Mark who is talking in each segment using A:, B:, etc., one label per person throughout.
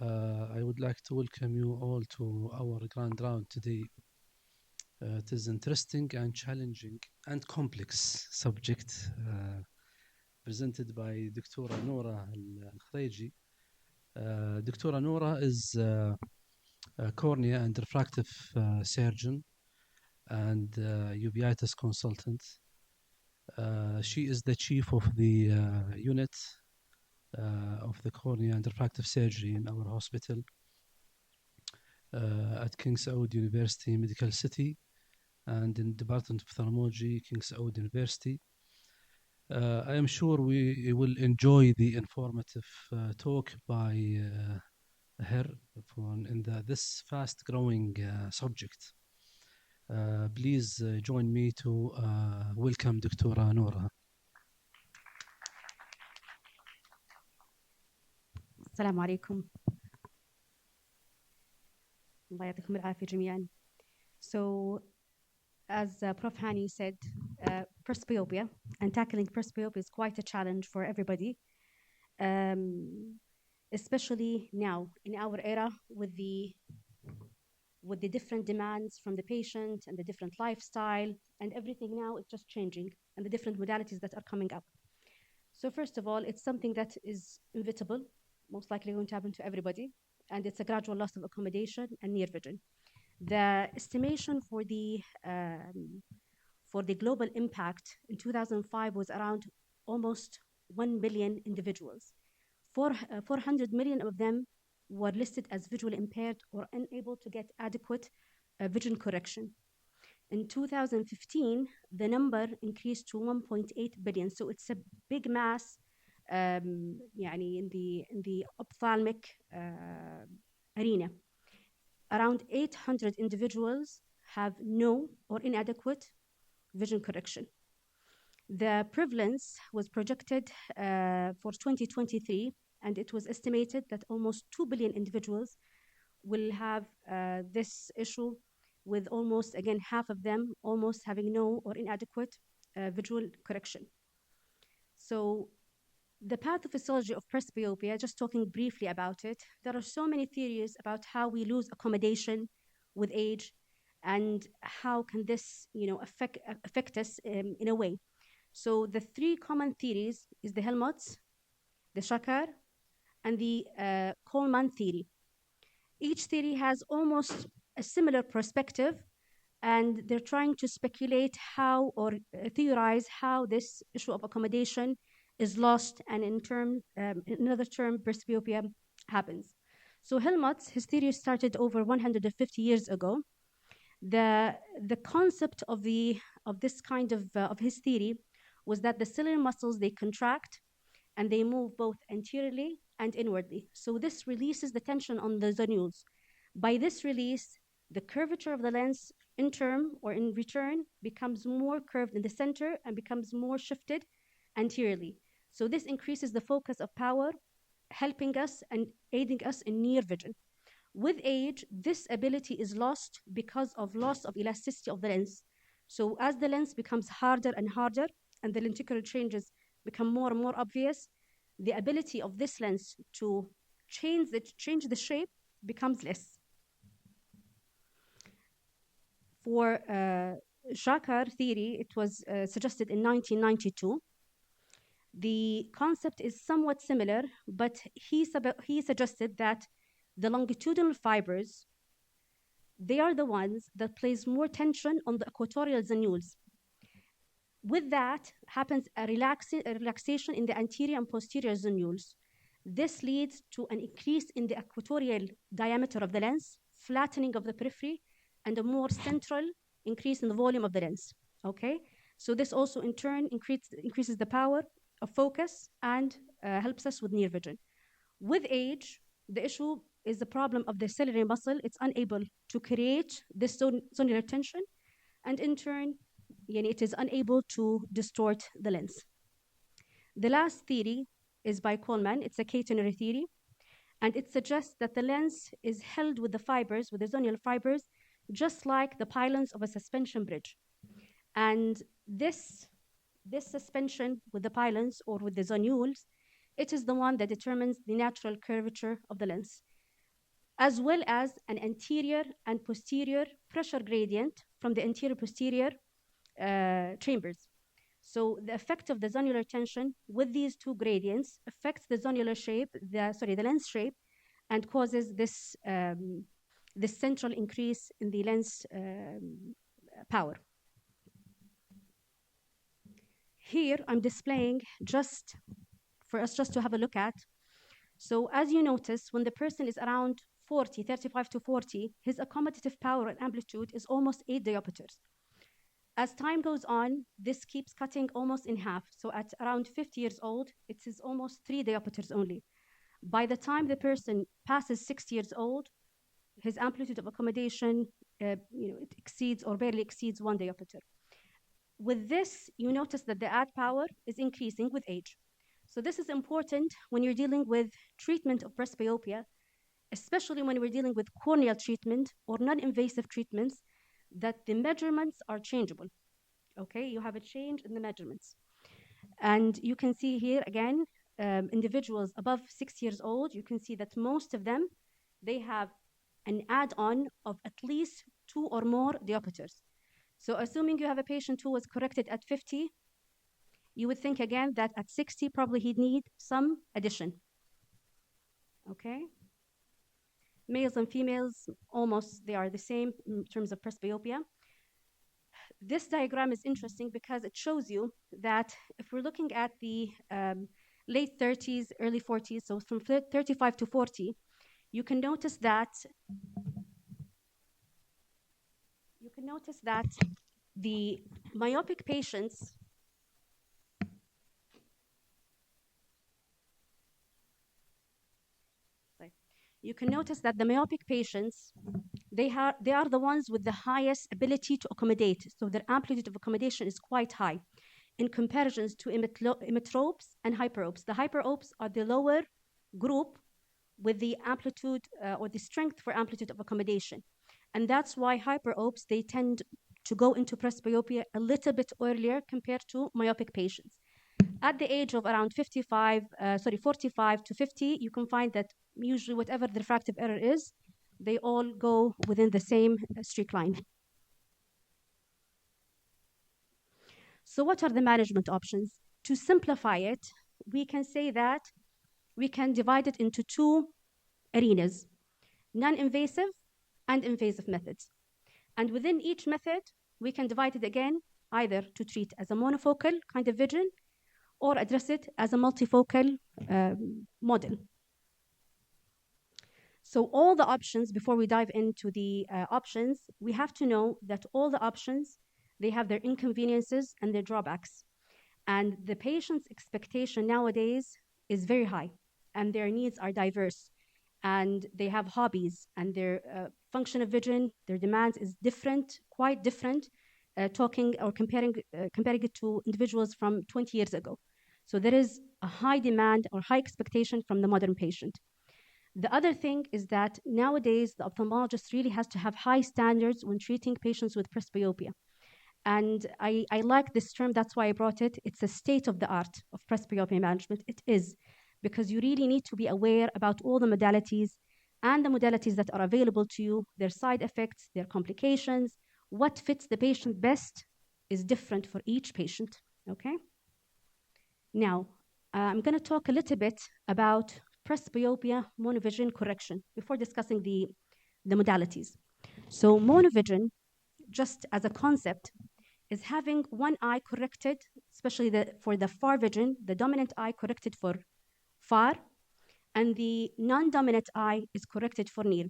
A: I would like to welcome you all to our grand round today. It is interesting and challenging and complex subject presented by Dr. Norah Alkheraiji. Dr. Norah is a cornea and refractive surgeon and uveitis consultant. She is the chief of the unit of the cornea and refractive surgery in our hospital at King Saud University Medical City and in Department of Ophthalmology, King Saud University. I am sure we will enjoy the informative talk by her in this fast-growing subject. Please join me to welcome Dr. Norah.
B: السلام عليكم. الله يعطيكم العافية جميعا. So, as Prof. Hani said, presbyopia and tackling presbyopia is quite a challenge for everybody, especially now in our era with the different demands from the patient and the different lifestyle and everything now is just changing and the different modalities that are coming up. So first of all, it's something that is inevitable, most likely going to happen to everybody, and it's a gradual loss of accommodation and near vision. The estimation for the global impact in 2005 was around almost 1 billion individuals. 400 million of them were listed as visually impaired or unable to get adequate vision correction. In 2015, the number increased to 1.8 billion. So it's a big mass in the ophthalmic arena. Around 800 individuals have no or inadequate vision correction. The prevalence was projected for 2023, and it was estimated that almost 2 billion individuals will have this issue, with almost, again, half of them almost having no or inadequate visual correction. So the pathophysiology of presbyopia, just talking briefly about it, there are so many theories about how we lose accommodation with age and how can this affect us in a way. So the three common theories is the Helmholtz, the Shakar, and the Coleman theory. Each theory has almost a similar perspective, and they're trying to speculate how or theorize how this issue of accommodation is lost, and in another term, presbyopia happens. So Helmholtz, his theory started over 150 years ago. The concept of this kind of his theory was that the ciliary muscles, they contract and they move both anteriorly and inwardly. So this releases the tension on the zonules. By this release, the curvature of the lens in return becomes more curved in the center and becomes more shifted anteriorly. So this increases the focus of power, helping us and aiding us in near vision. With age, this ability is lost because of loss of elasticity of the lens. So as the lens becomes harder and harder and the lenticular changes become more and more obvious, the ability of this lens to change the shape becomes less. For Shakar theory, it was suggested in 1992. The concept is somewhat similar, but he suggested that the longitudinal fibers, they are the ones that place more tension on the equatorial zonules. With that happens a relaxation in the anterior and posterior zonules. This leads to an increase in the equatorial diameter of the lens, flattening of the periphery, and a more central increase in the volume of the lens. Okay, so this also in turn increases the power of focus and helps us with near vision. With age, the issue is the problem of the ciliary muscle. It's unable to create this zonular tension, and in turn, it is unable to distort the lens. The last theory is by Coleman. It's a catenary theory, and it suggests that the lens is held with the fibers, with the zonular fibers, just like the pylons of a suspension bridge. And this suspension with the pylons or with the zonules, it is the one that determines the natural curvature of the lens. as well as an anterior and posterior pressure gradient from the anterior posterior chambers. So the effect of the zonular tension with these two gradients affects the zonular shape, the lens shape, and causes this central increase in the lens power. Here I'm displaying just for us just to have a look at. So as you notice, when the person is around 40, 35 to 40, his accommodative power and amplitude is almost 8 diopters. As time goes on, this keeps cutting almost in half. So at around 50 years old, it is almost 3 diopters only. By the time the person passes 60 years old, his amplitude of accommodation, it exceeds or barely exceeds 1 diopter. With this, you notice that the add power is increasing with age. So this is important when you're dealing with treatment of presbyopia, especially when we're dealing with corneal treatment or non-invasive treatments, that the measurements are changeable. Okay, you have a change in the measurements. And you can see here again, individuals above 6 years old, you can see that most of them, they have an add-on of at least 2 or more diopters. So assuming you have a patient who was corrected at 50, you would think again that at 60, probably he'd need some addition. Okay? Males and females, almost they are the same in terms of presbyopia. This diagram is interesting because it shows you that if we're looking at the late 30s, early 40s, so from 35 to 40, you can notice that the myopic patients they are the ones with the highest ability to accommodate. So their amplitude of accommodation is quite high in comparison to emmetropes and hyperopes. The hyperopes are the lower group with the amplitude or the strength for amplitude of accommodation. And that's why hyperopes, they tend to go into presbyopia a little bit earlier compared to myopic patients. At the age of around 45 to 50, you can find that usually whatever the refractive error is, they all go within the same streak line. So what are the management options? To simplify it, we can say that we can divide it into 2 arenas, non-invasive and invasive methods. And within each method, we can divide it again, either to treat as a monofocal kind of vision or address it as a multifocal model. So all the options, before we dive into the options, we have to know that all the options, they have their inconveniences and their drawbacks. And the patient's expectation nowadays is very high, and their needs are diverse. And they have hobbies, and their function of vision, their demands is different, quite different, talking or comparing it to individuals from 20 years ago. So there is a high demand or high expectation from the modern patient. The other thing is that nowadays the ophthalmologist really has to have high standards when treating patients with presbyopia. And I like this term, that's why I brought it. It's a state of the art of presbyopia management. It is, because you really need to be aware about all the modalities and the modalities that are available to you, their side effects, their complications. What fits the patient best is different for each patient, okay? Now, I'm gonna talk a little bit about presbyopia monovision correction before discussing the modalities. So monovision, just as a concept, is having one eye corrected, especially for the far vision, the dominant eye corrected for far, and the non-dominant eye is corrected for near.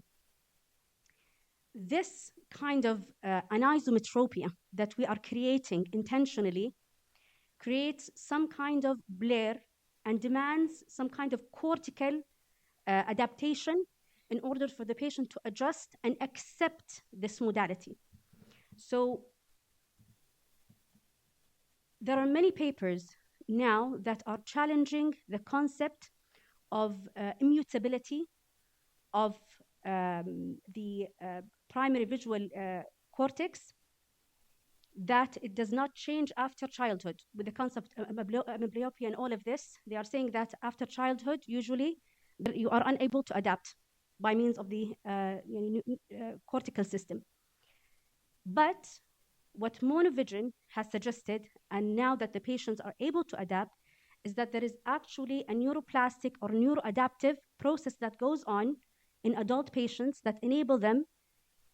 B: This kind of anisometropia that we are creating intentionally creates some kind of blur and demands some kind of cortical adaptation in order for the patient to adjust and accept this modality. So there are many papers now that are challenging the concept of immutability of the primary visual cortex, that it does not change after childhood. With the concept of amblyopia and all of this, they are saying that after childhood, usually you are unable to adapt. by means of the cortical system. But what monovision has suggested, and now that the patients are able to adapt, is that there is actually a neuroplastic or neuroadaptive process that goes on in adult patients that enable them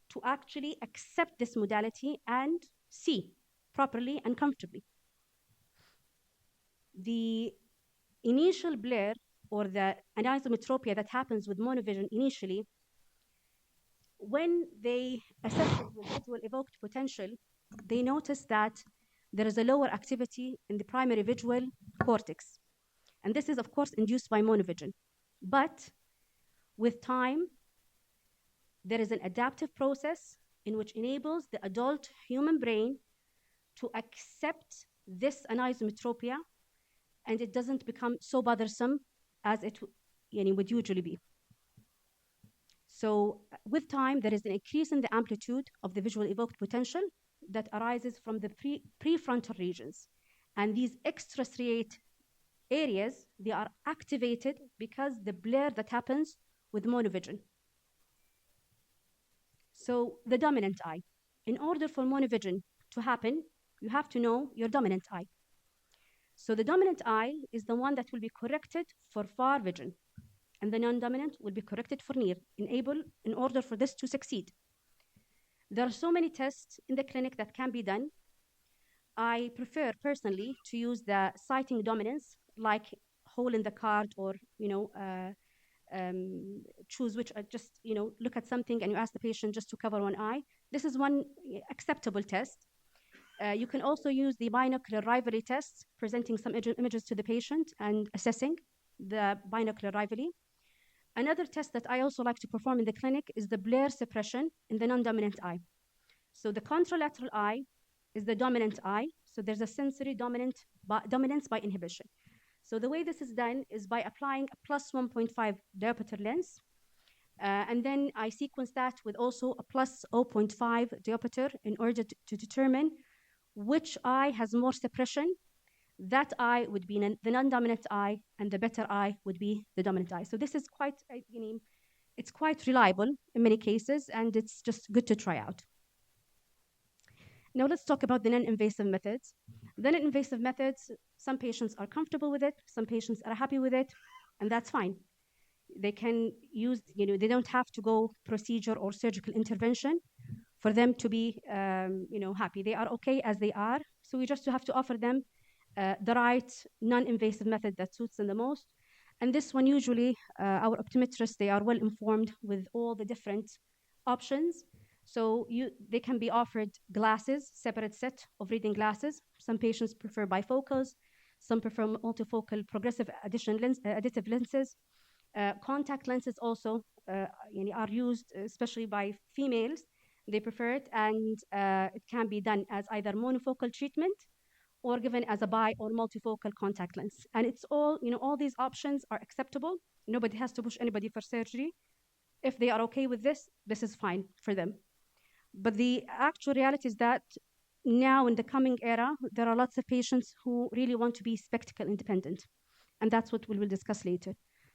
B: to actually accept this modality and see properly and comfortably. The initial blur or the anisometropia that happens with monovision initially, when they assess it with visual evoked potential, they notice that there is a lower activity in the primary visual cortex. And this is, of course, induced by monovision. But with time, there is an adaptive process in which enables the adult human brain to accept this anisometropia, and it doesn't become so bothersome as it would usually be. So with time, there is an increase in the amplitude of the visual evoked potential that arises from the prefrontal regions. And these extrastriate areas, they are activated because the blur that happens with monovision. So the dominant eye. In order for monovision to happen, you have to know your dominant eye. So the dominant eye is the one that will be corrected for far vision, and the non-dominant will be corrected for near, in order for this to succeed. There are so many tests in the clinic that can be done. I prefer personally to use the sighting dominance, like hole in the card, or choose which, just look at something and you ask the patient just to cover one eye. This is one acceptable test. You can also use the binocular rivalry test, presenting some images to the patient and assessing the binocular rivalry. Another test that I also like to perform in the clinic is the blur suppression in the non-dominant eye. So the contralateral eye is the dominant eye. So there's a sensory dominance by inhibition. So the way this is done is by applying a plus 1.5 diopter lens. And then I sequence that with also a plus 0.5 diopter in order to determine which eye has more suppression. That eye would be the non-dominant eye, and the better eye would be the dominant eye. So this is quite, it's quite reliable in many cases, and it's just good to try out. Now let's talk about the non-invasive methods. The non-invasive methods, some patients are comfortable with it, some patients are happy with it, and that's fine. They can use, they don't have to go procedure or surgical intervention for them to be, happy. They are okay as they are. So we just have to offer them the right non-invasive method that suits them the most. And this one, usually, our optometrists, they are well informed with all the different options. So they can be offered glasses, separate set of reading glasses. Some patients prefer bifocals. Some prefer multifocal progressive additive lenses. Contact lenses also are used, especially by females. They prefer it, and it can be done as either monofocal treatment or given as a bi or multifocal contact lens. And it's all, all these options are acceptable. Nobody has to push anybody for surgery. If they are okay with this, this is fine for them. But the actual reality is that now in the coming era, there are lots of patients who really want to be spectacle independent. And that's what we will discuss later.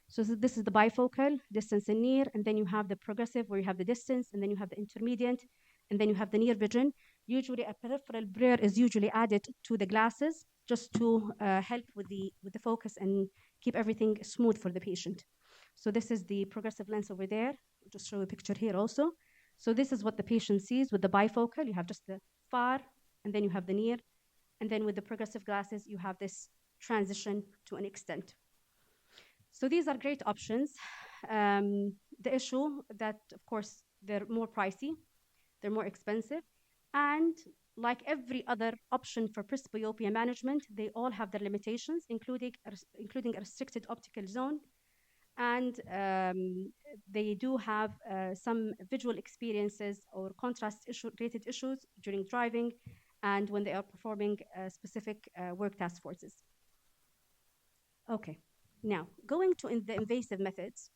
B: So this is the bifocal, distance and near, and then you have the progressive where you have the distance, and then you have the intermediate, and then you have the near vision. Usually a peripheral blur is usually added to the glasses just to help with the focus and keep everything smooth for the patient. So this is the progressive lens over there. I'll just show a picture here also. So this is what the patient sees with the bifocal. You have just the far, and then you have the near, and then with the progressive glasses, you have this transition to an extent. So these are great options. The issue that, of course, they're more pricey, they're more expensive, and like every other option for presbyopia management, they all have their limitations, including a restricted optical zone, and they do have some visual experiences or contrast related issues during driving and when they are performing specific work task forces. Okay. Now, going to the invasive methods,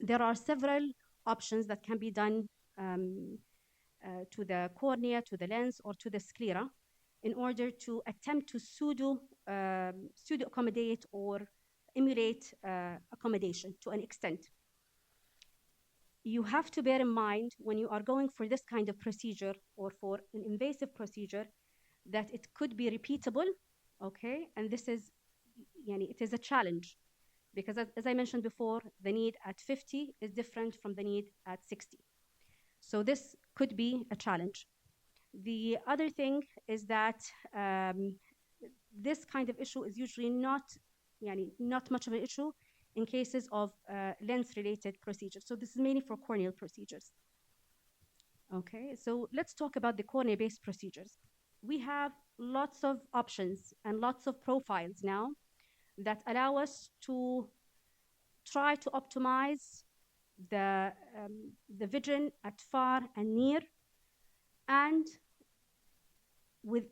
B: there are several options that can be done to the cornea, to the lens, or to the sclera in order to attempt to pseudo accommodate or emulate accommodation to an extent. you have to bear in mind when you are going for this kind of procedure or for an invasive procedure that it could be repeatable, okay? And this is, it is a challenge because as I mentioned before, the need at 50 is different from the need at 60. So this could be a challenge. The other thing is that this kind of issue is usually not much of an issue in cases of lens-related procedures. So this is mainly for corneal procedures. Okay, so let's talk about the cornea-based procedures. We have lots of options and lots of profiles now that allow us to try to optimize the vision at far and near, and with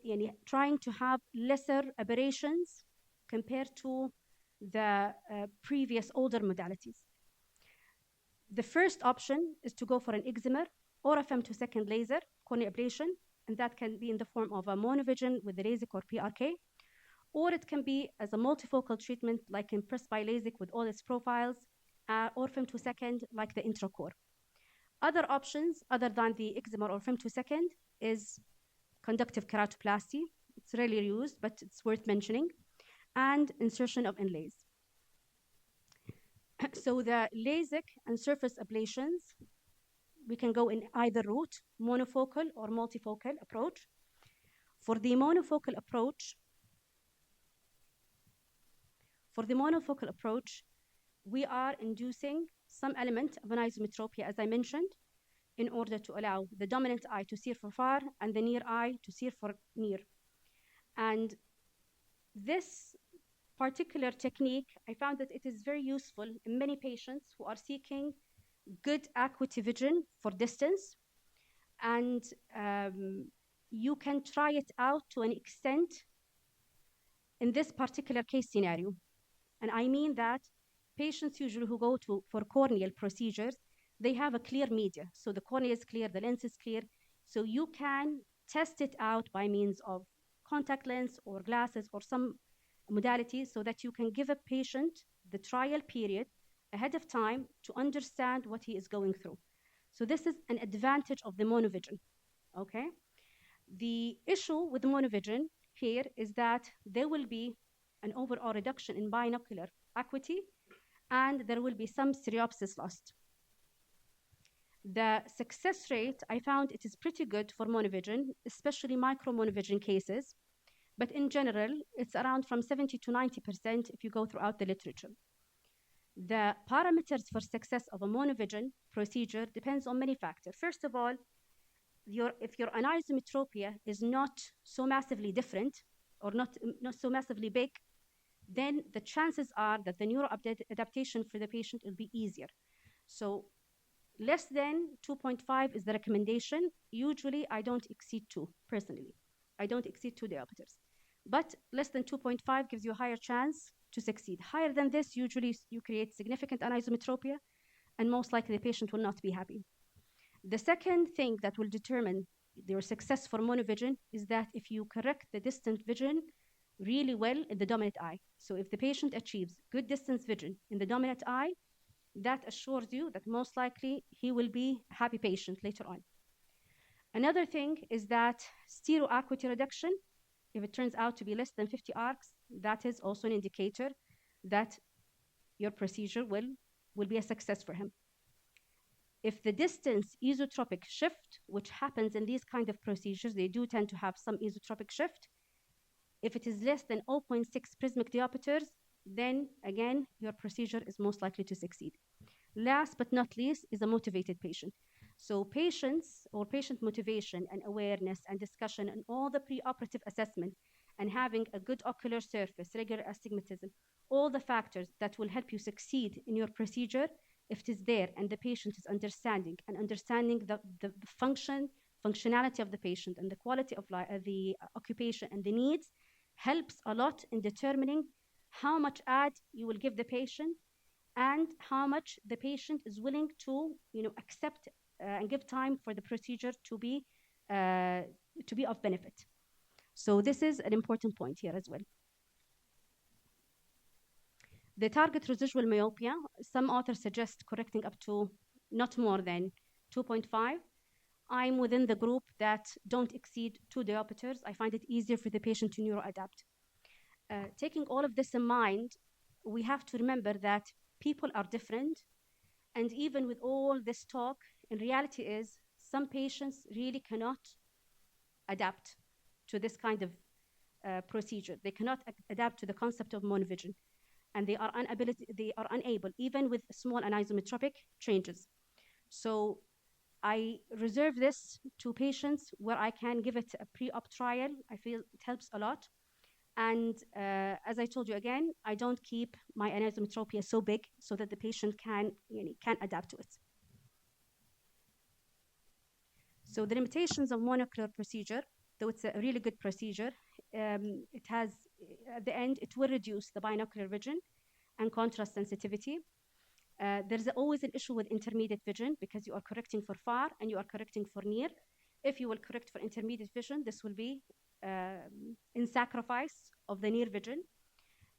B: trying to have lesser aberrations compared to the previous older modalities. The first option is to go for an excimer or a femtosecond laser cornea ablation, and that can be in the form of a monovision with the LASIK or PRK, or it can be as a multifocal treatment like in Presbyopia with all its profiles, or femtosecond like the intracore. Other options other than the excimer or femtosecond is conductive keratoplasty. It's rarely used, but it's worth mentioning, and insertion of inlays. So the LASIK and surface ablations, we can go in either route, monofocal or multifocal approach. For the monofocal approach, we are inducing some element of anisometropia, as I mentioned, in order to allow the dominant eye to see for far and the near eye to see for near. And this particular technique, I found that it is very useful in many patients who are seeking good acuity vision for distance. And you can try it out to an extent in this particular case scenario. And I mean that patients usually who go for corneal procedures, they have a clear media. So the cornea is clear, the lens is clear. So you can test it out by means of contact lens or glasses or some modality so that you can give a patient the trial period ahead of time to understand what he is going through. So this is an advantage of the monovision, okay? The issue with monovision here is that there will be an overall reduction in binocular acuity, and there will be some stereopsis lost. The success rate, I found it is pretty good for monovision, especially micro monovision cases. But in general, it's around from 70 to 90% if you go throughout the literature. The parameters for success of a monovision procedure depends on many factors. First of all, if your anisometropia is not so massively different or not so massively big, then the chances are that the neuroadaptation for the patient will be easier. So less than 2.5 is the recommendation. Usually, I don't exceed 2, personally. I don't exceed 2 diopters. But less than 2.5 gives you a higher chance to succeed. Higher than this, usually you create significant anisometropia, and most likely the patient will not be happy. The second thing that will determine your success for monovision is that if you correct the distant vision really well in the dominant eye. So if the patient achieves good distance vision in the dominant eye, that assures you that most likely he will be a happy patient later on. Another thing is that stereoacuity reduction, if it turns out to be less than 50 arcs, that is also an indicator that your procedure will be a success for him. If the distance isotropic shift, which happens in these kind of procedures, they do tend to have some isotropic shift. If it is less than 0.6 prismatic diopters, then again, your procedure is most likely to succeed. Last but not least is a motivated patient. So patients or patient motivation and awareness and discussion and all the preoperative assessment and having a good ocular surface, regular astigmatism, all the factors that will help you succeed in your procedure, if it is there and the patient is understanding the functionality of the patient and the quality of the occupation and the needs, helps a lot in determining how much ad you will give the patient and how much the patient is willing to accept and give time for the procedure to be of benefit. So this is an important point here as well. The target residual myopia, some authors suggest correcting up to not more than 2.5. I'm within the group that don't exceed 2 diopters. I find it easier for the patient to neuroadapt. Taking all of this in mind, we have to remember that people are different. And even with all this talk, in reality is some patients really cannot adapt to this kind of procedure. They cannot adapt to the concept of monovision. And they are unable, even with small anisometropic changes. So I reserve this to patients where I can give it a pre-op trial. I feel it helps a lot. And as I told you again, I don't keep my anisometropia so big so that the patient can adapt to it. So the limitations of monocular procedure, though it's a really good procedure, it has, at the end, it will reduce the binocular vision and contrast sensitivity. There's always an issue with intermediate vision because you are correcting for far and you are correcting for near. If you will correct for intermediate vision, this will be in sacrifice of the near vision.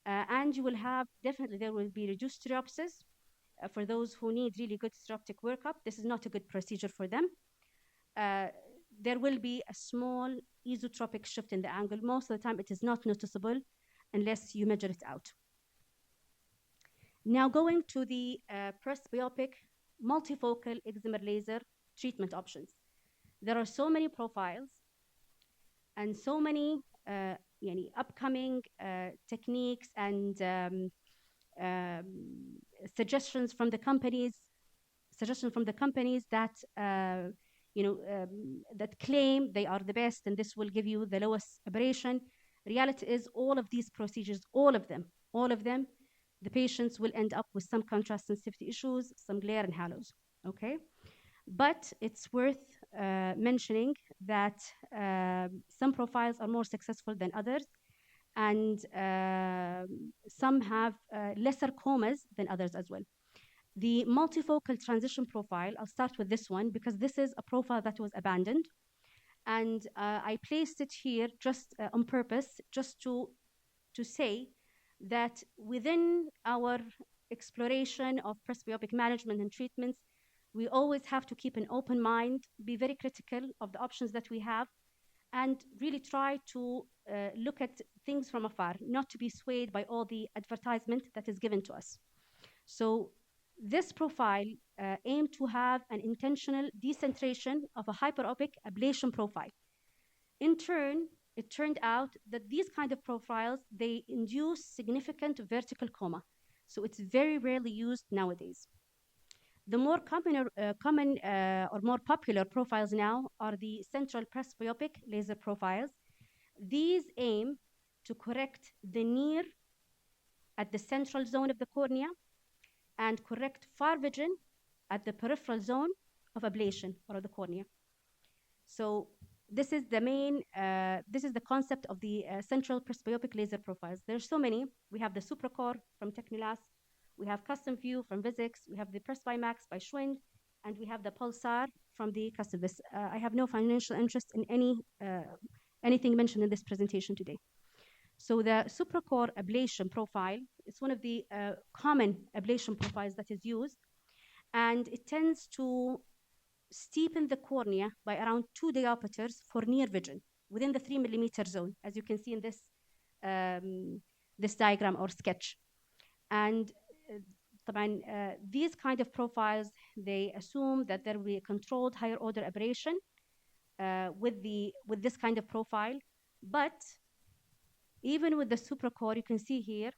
B: And you will have, definitely there will be reduced stereopsis. For those who need really good stereoptic workup, this is not a good procedure for them. There will be a small isotropic shift in the angle. Most of the time it is not noticeable unless you measure it out. Now going to the presbyopic multifocal excimer laser treatment options. There are so many profiles and so many upcoming techniques and suggestions from the companies that that claim they are the best and this will give you the lowest aberration. Reality is all of these procedures, all of them, the patients will end up with some contrast sensitivity issues, some glare and halos, okay? But it's worth mentioning that some profiles are more successful than others, and some have lesser comas than others as well. The multifocal transition profile, I'll start with this one because this is a profile that was abandoned. And I placed it here just on purpose, just to say that within our exploration of presbyopic management and treatments, we always have to keep an open mind, be very critical of the options that we have, and really try to look at things from afar, not to be swayed by all the advertisement that is given to us. So this profile aimed to have an intentional decentration of a hyperopic ablation profile. In turn, it turned out that these kind of profiles, they induce significant vertical coma. So it's very rarely used nowadays. The more common or more popular profiles now are the central presbyopic laser profiles. These aim to correct the near at the central zone of the cornea and correct far vision at the peripheral zone of ablation or of the cornea. So this is the main, this is the concept of the central presbyopic laser profiles. There's so many. We have the SupraCore from Technilas, we have Custom View from Vizix, we have the PresbyMax by Schwind, and we have the Pulsar from the Customvis. I have no financial interest in anything mentioned in this presentation today. So the SupraCore ablation profile is one of the common ablation profiles that is used, and it tends to steepen the cornea by around 2 diopters for near vision within the 3 millimeter zone, as you can see in this this diagram or sketch. And these kind of profiles, they assume that there will be a controlled higher order aberration with this kind of profile. But even with the SupraCore, you can see here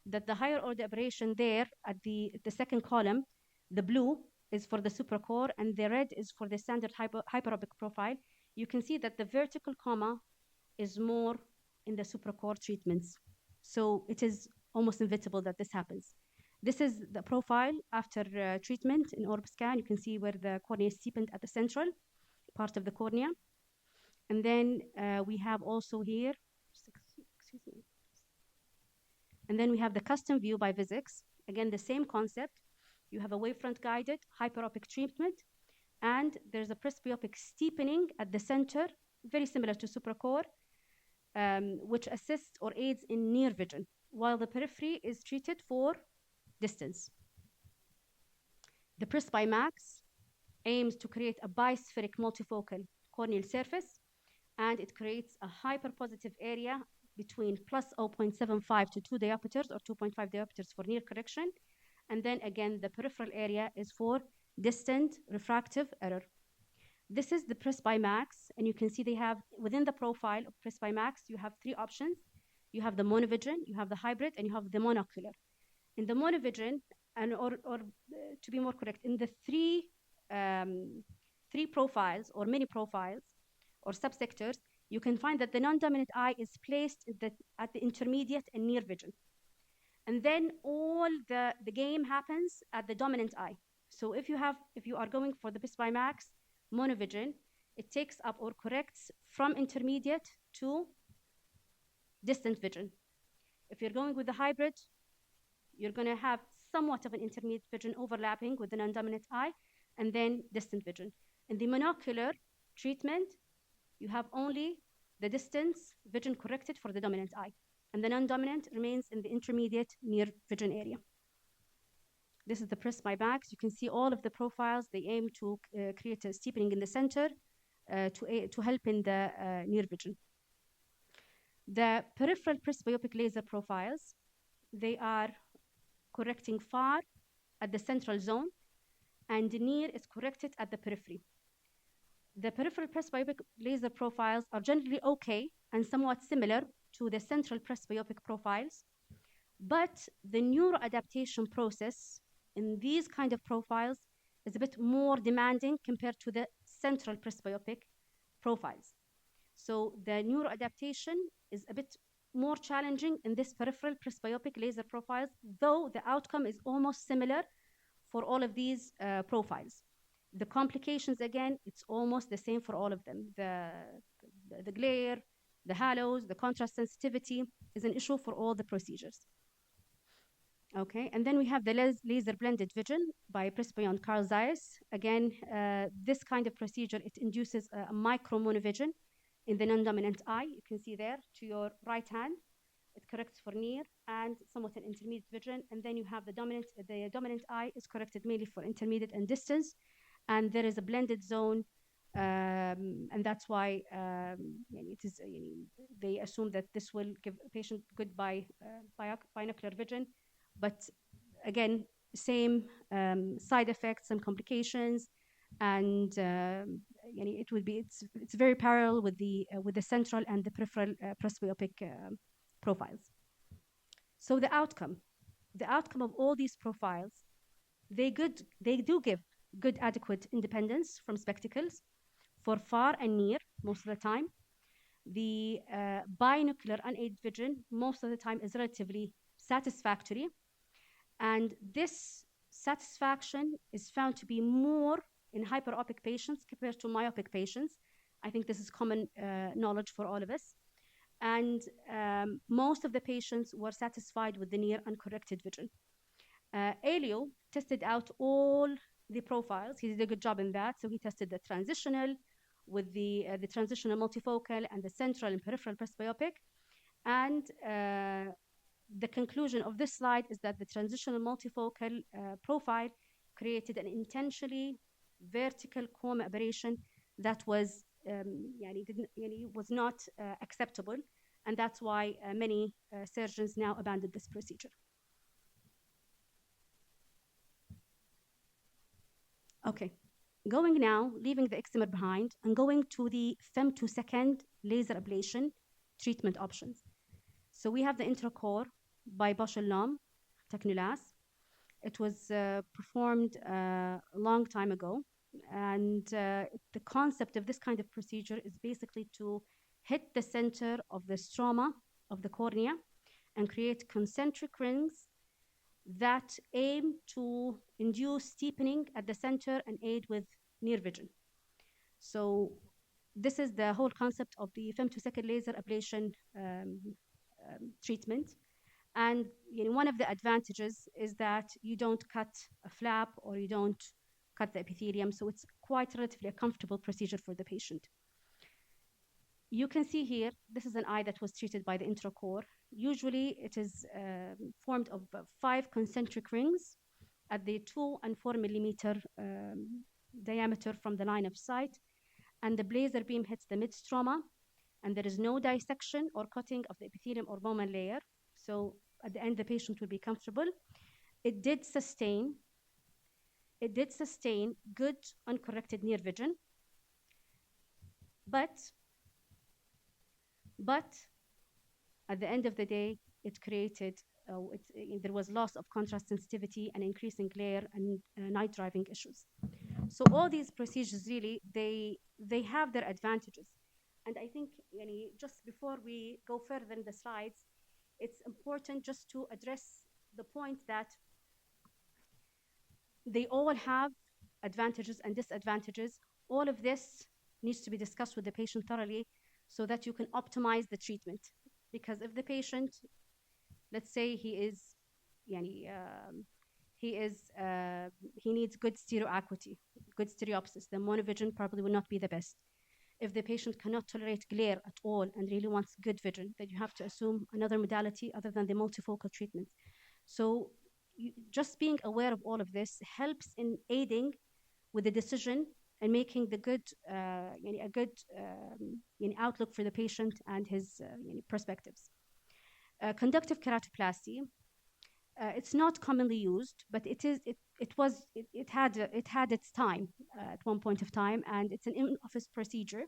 B: that the higher order aberration there at the second column, the blue is for the SupraCore and the red is for the standard hyperopic profile. You can see that the vertical coma is more in the SupraCore treatments. So it is almost inevitable that this happens. This is the profile after treatment in orb scan. You can see where the cornea is steepened at the central part of the cornea. And then we have also here, excuse me. And then we have the Custom View by Vizix. Again, the same concept. You have a wavefront guided hyperopic treatment, and there's a presbyopic steepening at the center, very similar to SupraCore, which assists or aids in near vision, while the periphery is treated for distance. The Presbymax aims to create a bispheric multifocal corneal surface, and it creates a hyperpositive area between plus 0.75 to 2 diopters or 2.5 diopters for near correction. And then again, the peripheral area is for distant refractive error. This is the Presbymax, and you can see they have, within the profile of Presbymax, you have three options. You have the monovision, you have the hybrid, and you have the monocular. In the monovision, or to be more correct, in the three profiles or many profiles or subsectors, you can find that the non-dominant eye is placed at the intermediate and near vision. And then all the game happens at the dominant eye. So if you are going for the Presbymax monovision, it takes up or corrects from intermediate to distant vision. If you're going with the hybrid, you're going to have somewhat of an intermediate vision overlapping with the non-dominant eye, and then distant vision. In the monocular treatment, you have only the distance vision corrected for the dominant eye, and the non-dominant remains in the intermediate near vision area. This is the Presbymax. You can see all of the profiles. They aim to create a steepening in the center to help in the near vision. The peripheral presbyopic laser profiles, they are correcting far at the central zone, and near is corrected at the periphery. The peripheral presbyopic laser profiles are generally okay and somewhat similar to the central presbyopic profiles, but the neuroadaptation process in these kind of profiles is a bit more demanding compared to the central presbyopic profiles. So the neuroadaptation is a bit more challenging in this peripheral presbyopic laser profiles, though the outcome is almost similar for all of these profiles. The complications, again, it's almost the same for all of them. The glare, the halos, the contrast sensitivity is an issue for all the procedures. Okay, and then we have the laser blended vision by Presbyon Carl Zeiss. Again, this kind of procedure, it induces a micro monovision in the non-dominant eye. You can see there to your right hand. It corrects for near and somewhat an intermediate vision. And then you have the dominant eye is corrected mainly for intermediate and distance. And there is a blended zone. And that's why it is, they assume that this will give a patient good binocular vision. But again, same side effects, some complications, and it's very parallel with the central and the peripheral presbyopic profiles. So the outcome of all these profiles, they do give good adequate independence from spectacles for far and near most of the time. The binocular unaided vision most of the time is relatively satisfactory, and this satisfaction is found to be more in hyperopic patients compared to myopic patients. I think this is common knowledge for all of us. And most of the patients were satisfied with the near uncorrected vision. Elio tested out all the profiles. He did a good job in that. So he tested the transitional with the transitional multifocal and the central and peripheral presbyopic. And the conclusion of this slide is that the transitional multifocal profile created an intentionally vertical coma aberration that was was not acceptable, and that's why many surgeons now abandoned this procedure. Okay, going now, leaving the excimer behind and going to the femtosecond laser ablation treatment options. So we have the intracore by Bosch-Lhomme Technolas. It was performed a long time ago, and the concept of this kind of procedure is basically to hit the center of the stroma of the cornea and create concentric rings that aim to induce steepening at the center and aid with near vision. So this is the whole concept of the femtosecond laser ablation treatment. And one of the advantages is that you don't cut a flap or you don't cut the epithelium, so it's quite relatively a comfortable procedure for the patient. You can see here, this is an eye that was treated by the intracore. Usually it is formed of 5 concentric rings, at the 2 and 4 millimeter diameter from the line of sight, and the laser beam hits the mid-stroma, and there is no dissection or cutting of the epithelium or bowman layer. So at the end, the patient will be comfortable. It did sustain good uncorrected near vision, but at the end of the day, it created there was loss of contrast sensitivity and increasing glare and night driving issues. So all these procedures really they have their advantages, and I think just before we go further in the slides, it's important just to address the point that they all have advantages and disadvantages. All of this needs to be discussed with the patient thoroughly so that you can optimize the treatment. Because if the patient, let's say he needs good stereoacuity, good stereopsis, the monovision probably will not be the best. If the patient cannot tolerate glare at all and really wants good vision, then you have to assume another modality other than the multifocal treatment. So just being aware of all of this helps in aiding with the decision and making the good, a good outlook for the patient and his perspectives. Conductive keratoplasty. It's not commonly used, but it had its time at one point of time, and it's an in-office procedure.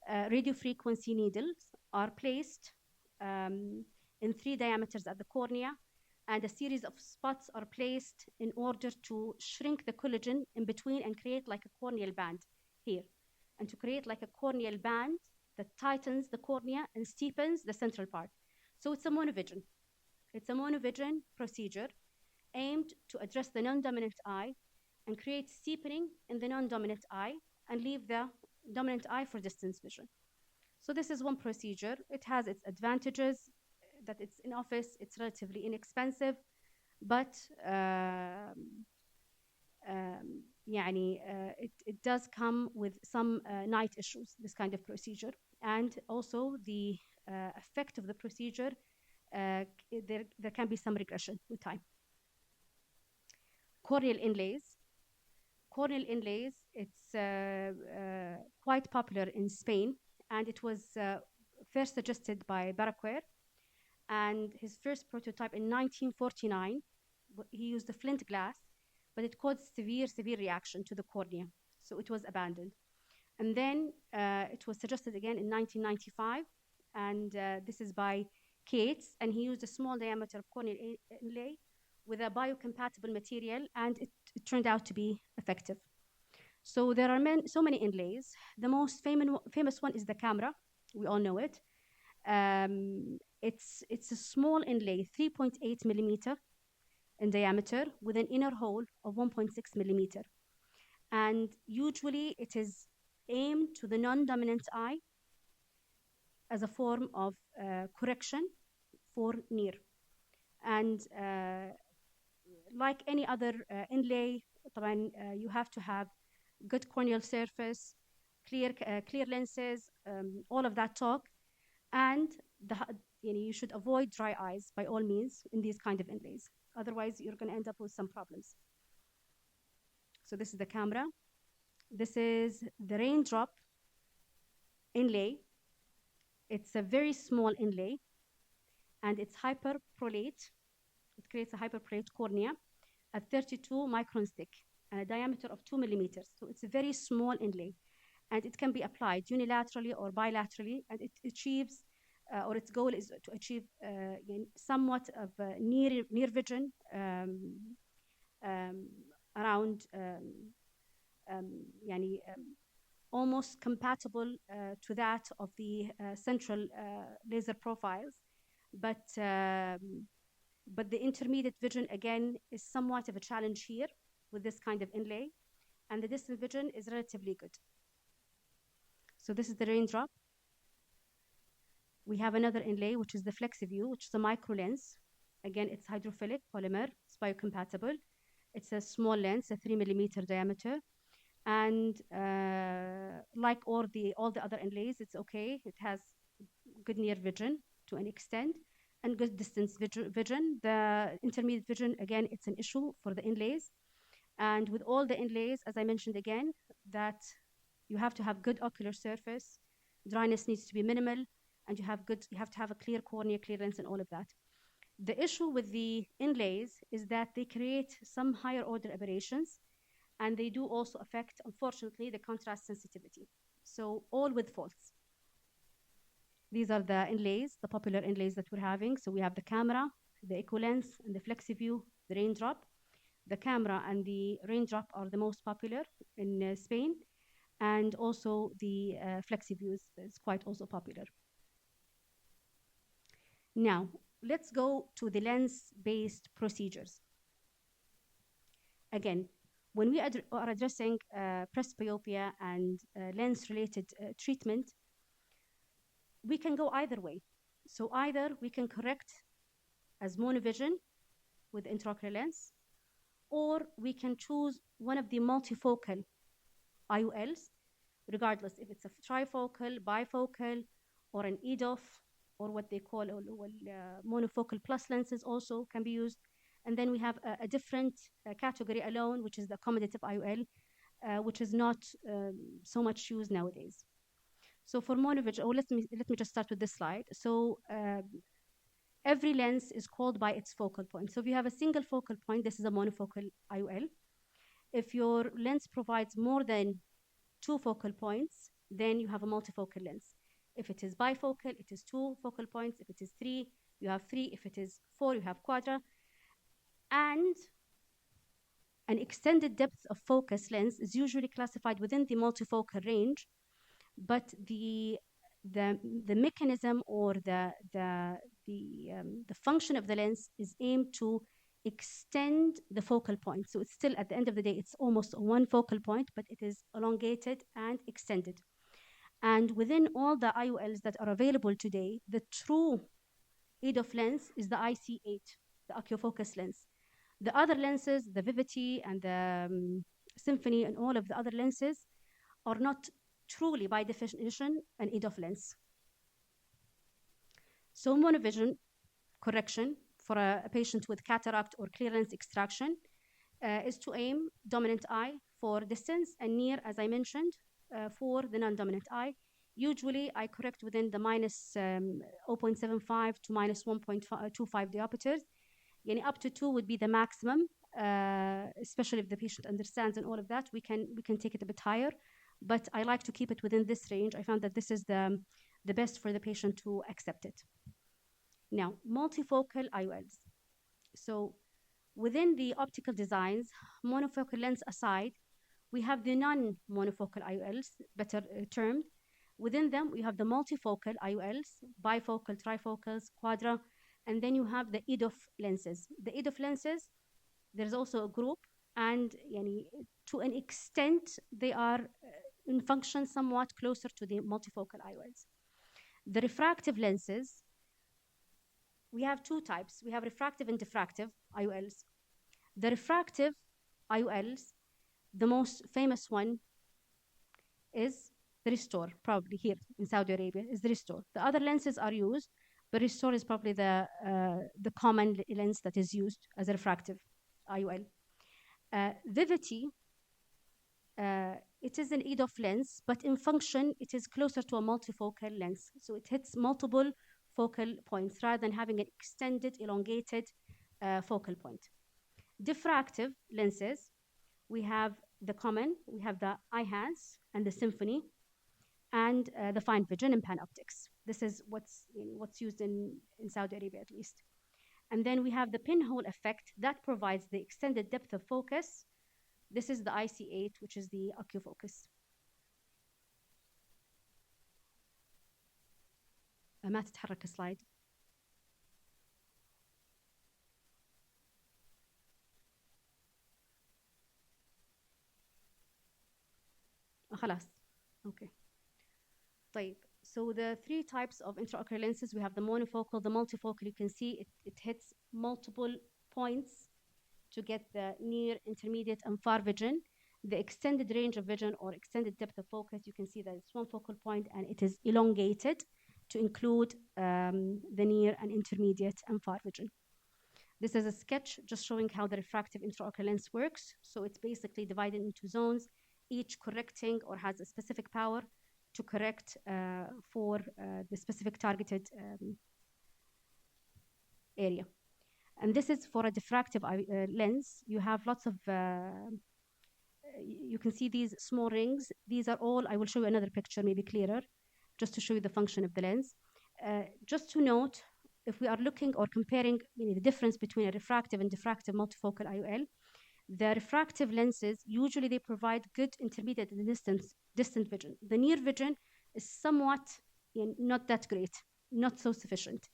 B: Radiofrequency needles are placed in 3 diameters at the cornea, and a series of spots are placed in order to shrink the collagen in between and create like a corneal band here, and to create like a corneal band that tightens the cornea and steepens the central part. So it's a monovision. It's a monovision procedure aimed to address the non-dominant eye and create steepening in the non-dominant eye and leave the dominant eye for distance vision. So this is one procedure. It has its advantages, that it's in office, it's relatively inexpensive, but it does come with some night issues, this kind of procedure. And also the effect of the procedure, there can be some regression with time. Corneal inlays. Corneal inlays, it's quite popular in Spain, and it was first suggested by Barraquer, and his first prototype in 1949, he used a flint glass, but it caused severe reaction to the cornea, so it was abandoned. And then it was suggested again in 1995, and this is by Cates, and he used a small diameter of corneal inlay with a biocompatible material, and it turned out to be effective. So there are so many inlays. The most famous one is the camera. We all know it. It's a small inlay, 3.8 millimeter in diameter, with an inner hole of 1.6 millimeter. And usually it is aimed to the non-dominant eye as a form of correction for near. And like any other inlay, you have to have good corneal surface, clear lenses, all of that talk, and you should avoid dry eyes by all means in these kind of inlays. Otherwise, you're going to end up with some problems. So this is the camera. This is the raindrop inlay. It's a very small inlay, and it's hyperprolate. It creates a hyperprolate cornea at 32 microns thick and a diameter of 2 millimeters. So it's a very small inlay, and it can be applied unilaterally or bilaterally, and it achieves, or its goal is to achieve somewhat of near vision around almost compatible to that of the central laser profiles, but the intermediate vision again is somewhat of a challenge here with this kind of inlay, and the distant vision is relatively good. So this is the raindrop. We have another inlay, which is the FlexiView, which is a micro lens. Again, it's hydrophilic polymer, it's biocompatible. It's a small lens, a 3 millimeter diameter. And like all the other inlays, it's okay. It has good near vision to an extent. and good distance vision. The intermediate vision, again, it's an issue for the inlays. And with all the inlays, as I mentioned again, that you have to have good ocular surface, dryness needs to be minimal, and you have to have a clear cornea, clear lens, and all of that. The issue with the inlays is that they create some higher order aberrations, and they do also affect, unfortunately, the contrast sensitivity. So all with faults. These are the inlays, the popular inlays that we're having. So we have the camera, the EcoLens, and the FlexiView, the raindrop. The camera and the raindrop are the most popular in Spain, and also the FlexiView is quite also popular. Now, let's go to the lens-based procedures. Again, when we are addressing presbyopia and lens-related treatment, we can go either way. So either we can correct as monovision with intraocular lens, or we can choose one of the multifocal IOLs, regardless if it's a trifocal, bifocal, or an EDOF, or what they call monofocal plus lenses also can be used. And then we have a different category alone, which is the accommodative IOL, which is not so much used nowadays. So for monovision, let me just start with this slide. So every lens is called by its focal point. So if you have a single focal point, this is a monofocal IOL. If your lens provides more than 2 focal points, then you have a multifocal lens. If it is bifocal, it is 2 focal points. If it is 3, you have 3. If it is 4, you have quadra. And an extended depth of focus lens is usually classified within the multifocal range, but the mechanism or the function of the lens is aimed to extend the focal point. So it's still, at the end of the day, it's almost one focal point, but it is elongated and extended. And within all the IOLs that are available today, the true EDOF lens is the IC8, the oculofocus lens. The other lenses, the Vivity and the Symphony and all of the other lenses, are not truly, by definition, an EDOF lens. So monovision correction for a patient with cataract or clear lens extraction is to aim dominant eye for distance and near, as I mentioned, for the non-dominant eye. Usually, I correct within the minus 0.75 to minus 1.25 diopters. Up to 2 would be the maximum, especially if the patient understands and all of that. We can take it a bit higher, but I like to keep it within this range. I found that this is the best for the patient to accept it. Now, multifocal IOLs. So within the optical designs, monofocal lens aside, we have the non-monofocal IOLs, better termed. Within them, we have the multifocal IOLs, bifocal, trifocals, quadra, and then you have the EDOF lenses. The EDOF lenses, there's also a group, and to an extent, they are in function somewhat closer to the multifocal IOLs. The refractive lenses, we have 2 types. We have refractive and diffractive IOLs. The refractive IOLs, the most famous one is the Restore, probably here in Saudi Arabia, is the Restore. The other lenses are used, but Restore is probably the common lens that is used as a refractive IOL. Vivity, it is an EDOF lens, but in function, it is closer to a multifocal lens. So it hits multiple focal points rather than having an extended, elongated focal point. Diffractive lenses, we have the common, we have the iHance and the Symphony, and the fine vision and panoptics. This is what's used in Saudi Arabia, at least. And then we have the pinhole effect that provides the extended depth of focus. This is the IC8, which is the oculofocus. ما تتحرك السلايد. خلاص. Okay. طيب. So the 3 types of intraocular lenses, we have the monofocal, the multifocal. You can see it hits multiple points to get the near, intermediate, and far vision. The extended range of vision or extended depth of focus, you can see that it's one focal point and it is elongated. to include the near and intermediate and far vision. This is a sketch just showing how the refractive intraocular lens works. So it's basically divided into zones, each correcting or has a specific power to correct for the specific targeted area. And this is for a diffractive lens. You have lots of, you can see these small rings. These are all, I will show you another picture, maybe clearer, just to show you the function of the lens. Just to note, if we are looking or comparing the difference between a refractive and diffractive multifocal IOL, the refractive lenses, usually they provide good intermediate and distant vision. The near vision is somewhat not that great, not so sufficient.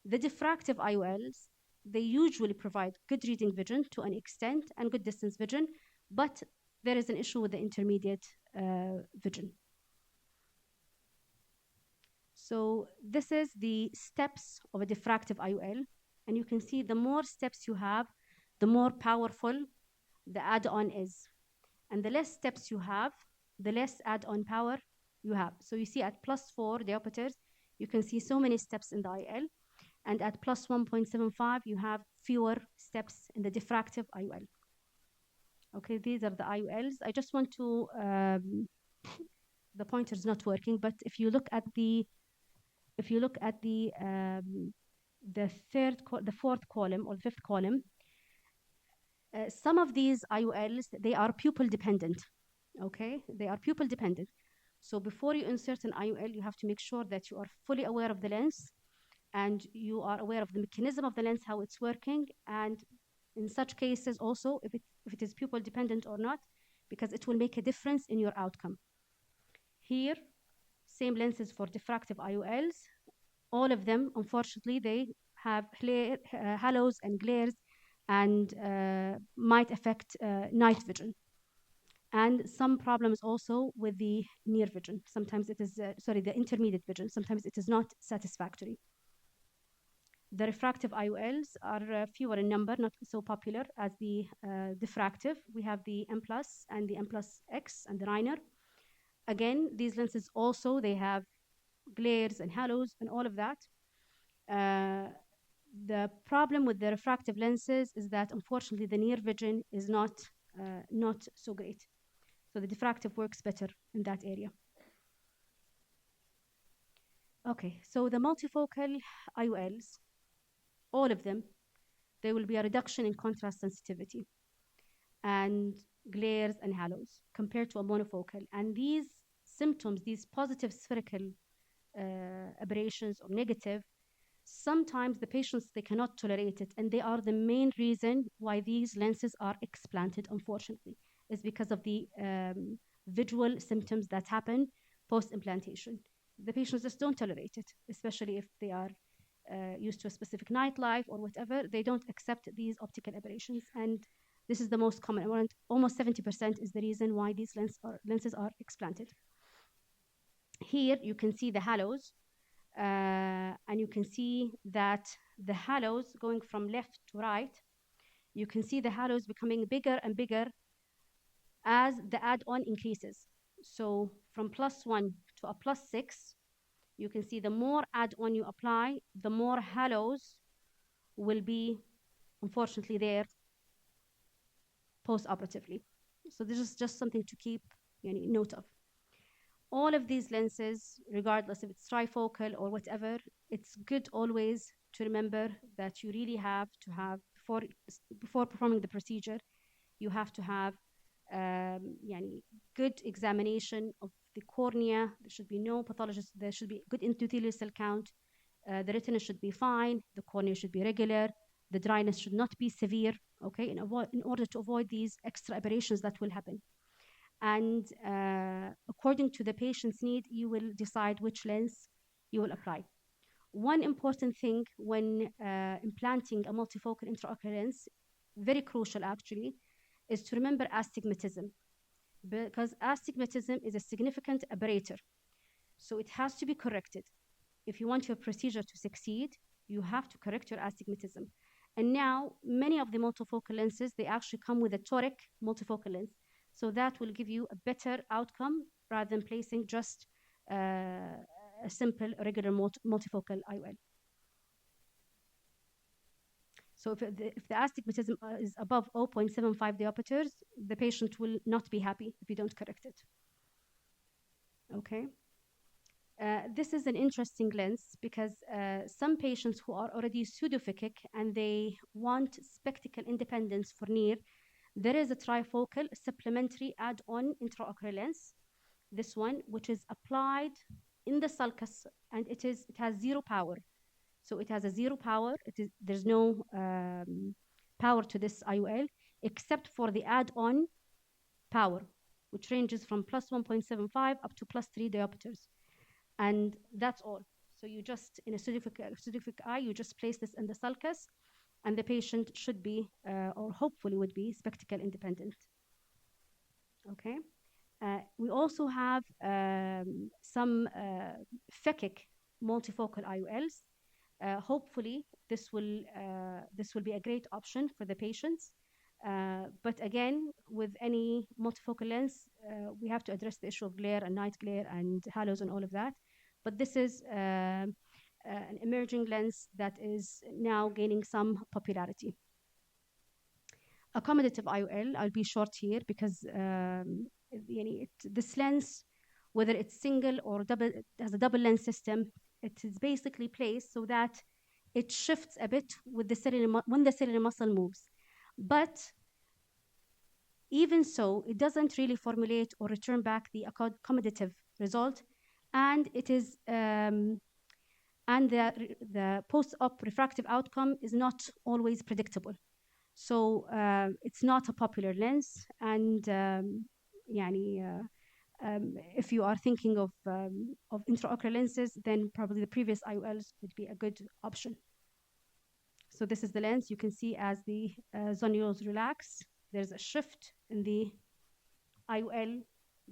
B: The diffractive IOLs, they usually provide good reading vision to an extent and good distance vision, but there is an issue with the intermediate vision. So this is the steps of a diffractive IOL, and you can see the more steps you have, the more powerful the add-on is. And the less steps you have, the less add-on power you have. So you see at +4 diopters, you can see so many steps in the IOL, and at +1.75, you have fewer steps in the diffractive IOL. Okay, these are the IOLs. I just want to, the pointer is not working, but if you look at the fourth column or fifth column, some of these IOLs, they are pupil dependent. Okay, they are pupil dependent. So before you insert an IOL, you have to make sure that you are fully aware of the lens and you are aware of the mechanism of the lens, how it's working, and in such cases also if it is pupil dependent or not, because it will make a difference in your outcome. Here, same lenses for diffractive IOLs. All of them, unfortunately, they have halos and glares and might affect night vision. And some problems also with the near vision. Sometimes it is, the intermediate vision. Sometimes it is not satisfactory. The refractive IOLs are fewer in number, not so popular as the diffractive. We have the M+ and the M+X and the Reiner. Again, these lenses also, they have glares and halos and all of that. The problem with the refractive lenses is that unfortunately the near vision is not so great. So the diffractive works better in that area. Okay, so the multifocal IOLs, all of them, there will be a reduction in contrast sensitivity and glares and halos compared to a monofocal. And these symptoms, these positive spherical aberrations or negative, sometimes the patients, they cannot tolerate it, and they are the main reason why these lenses are explanted, unfortunately, is because of the visual symptoms that happen post-implantation. The patients just don't tolerate it, especially if they are used to a specific nightlife or whatever. They don't accept these optical aberrations, and this is the most common. Around almost 70% is the reason why these lenses are explanted. Here you can see the halos, and you can see that the halos going from left to right, you can see the halos becoming bigger and bigger as the add-on increases. So from +1 to a +6, you can see the more add-on you apply, the more halos will be, unfortunately, there post-operatively. So this is just something to keep note of. All of these lenses, regardless if it's trifocal or whatever, it's good always to remember that you really have to have, before performing the procedure, you have to have good examination of the cornea. There should be no pathologist. There should be good endothelial cell count. The retina should be fine. The cornea should be regular. The dryness should not be severe, okay, in order to avoid these extra aberrations that will happen. And according to the patient's need, you will decide which lens you will apply. One important thing when implanting a multifocal intraocular lens, very crucial actually, is to remember astigmatism, because astigmatism is a significant aberrator. So it has to be corrected. If you want your procedure to succeed, you have to correct your astigmatism. And now, many of the multifocal lenses, they actually come with a toric multifocal lens. So that will give you a better outcome rather than placing just a a simple regular multifocal IOL. So if the astigmatism is above 0.75 diopters, the patient will not be happy if you don't correct it. Okay. This is an interesting lens because some patients who are already pseudophakic and they want spectacle independence for near, there is a trifocal supplementary add-on intraocular lens, this one, which is applied in the sulcus, and it has zero power. So it has a zero power. There's no power to this IOL except for the add-on power, which ranges from plus 1.75 up to plus 3 diopters. And that's all. So you just, in a pseudophakic eye, you just place this in the sulcus, and the patient should be, or hopefully would be, spectacle independent. Okay. We also have some phakic multifocal IOLs. Hopefully, this will be a great option for the patients. But again, with any multifocal lens, we have to address the issue of glare and night glare and halos and all of that. But this is an emerging lens that is now gaining some popularity. Accommodative IOL, I'll be short here because this lens, whether it's single or double, it has a double lens system. It is basically placed so that it shifts a bit with when the ciliary muscle moves. But even so, it doesn't really formulate or return back the accommodative result, and it is and the post-op refractive outcome is not always predictable. So it's not a popular lens, and if you are thinking of intraocular lenses, then probably the previous IOLs would be a good option. So this is the lens. You can see as the zonules relax, there's a shift in the IOL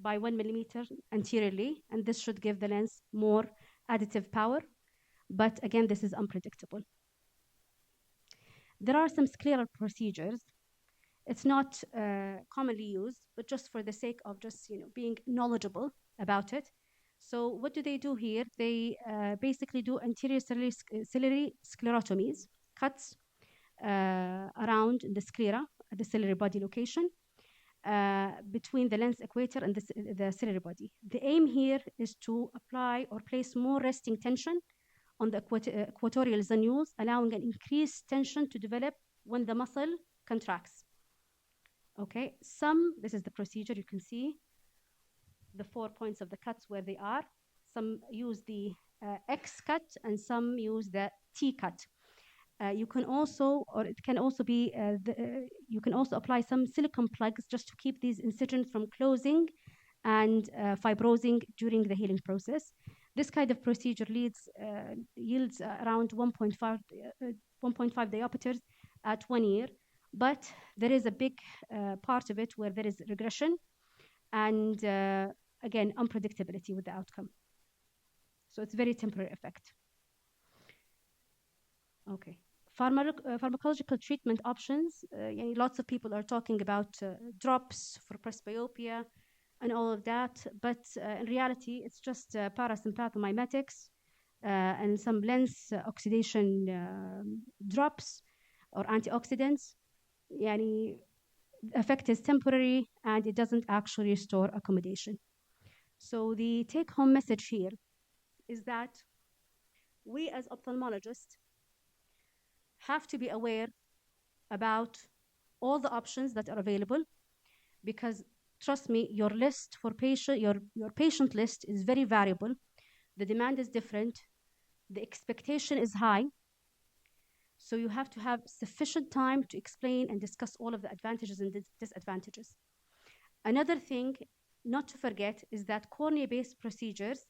B: by 1 millimeter anteriorly, and this should give the lens more additive power. But again, this is unpredictable. There are some scleral procedures. It's not commonly used, but just for the sake of just being knowledgeable about it. So what do they do here? They basically do anterior ciliary sclerotomies, cuts around the sclera at the ciliary body location between the lens equator and the ciliary body. The aim here is to apply or place more resting tension on the equatorial zonules, allowing an increased tension to develop when the muscle contracts. Okay, this is the procedure. You can see the 4 points of the cuts where they are. Some use the X cut and some use the T cut. You can also, or it can also be, you can also apply some silicone plugs just to keep these incisions from closing and fibrosing during the healing process. This kind of procedure yields around 1.5 diopters at 1 year, but there is a big part of it where there is regression and again, unpredictability with the outcome. So it's very temporary effect. Okay. Pharmacological treatment options. Lots of people are talking about drops for presbyopia and all of that, but in reality, it's just parasympathomimetics and some lens oxidation drops or antioxidants. The effect is temporary and it doesn't actually restore accommodation. So the take-home message here is that we as ophthalmologists have to be aware about all the options that are available, because trust me, your list for patient, your patient list is very variable. The demand is different. The expectation is high. So you have to have sufficient time to explain and discuss all of the advantages and disadvantages. Another thing not to forget is that cornea-based procedures,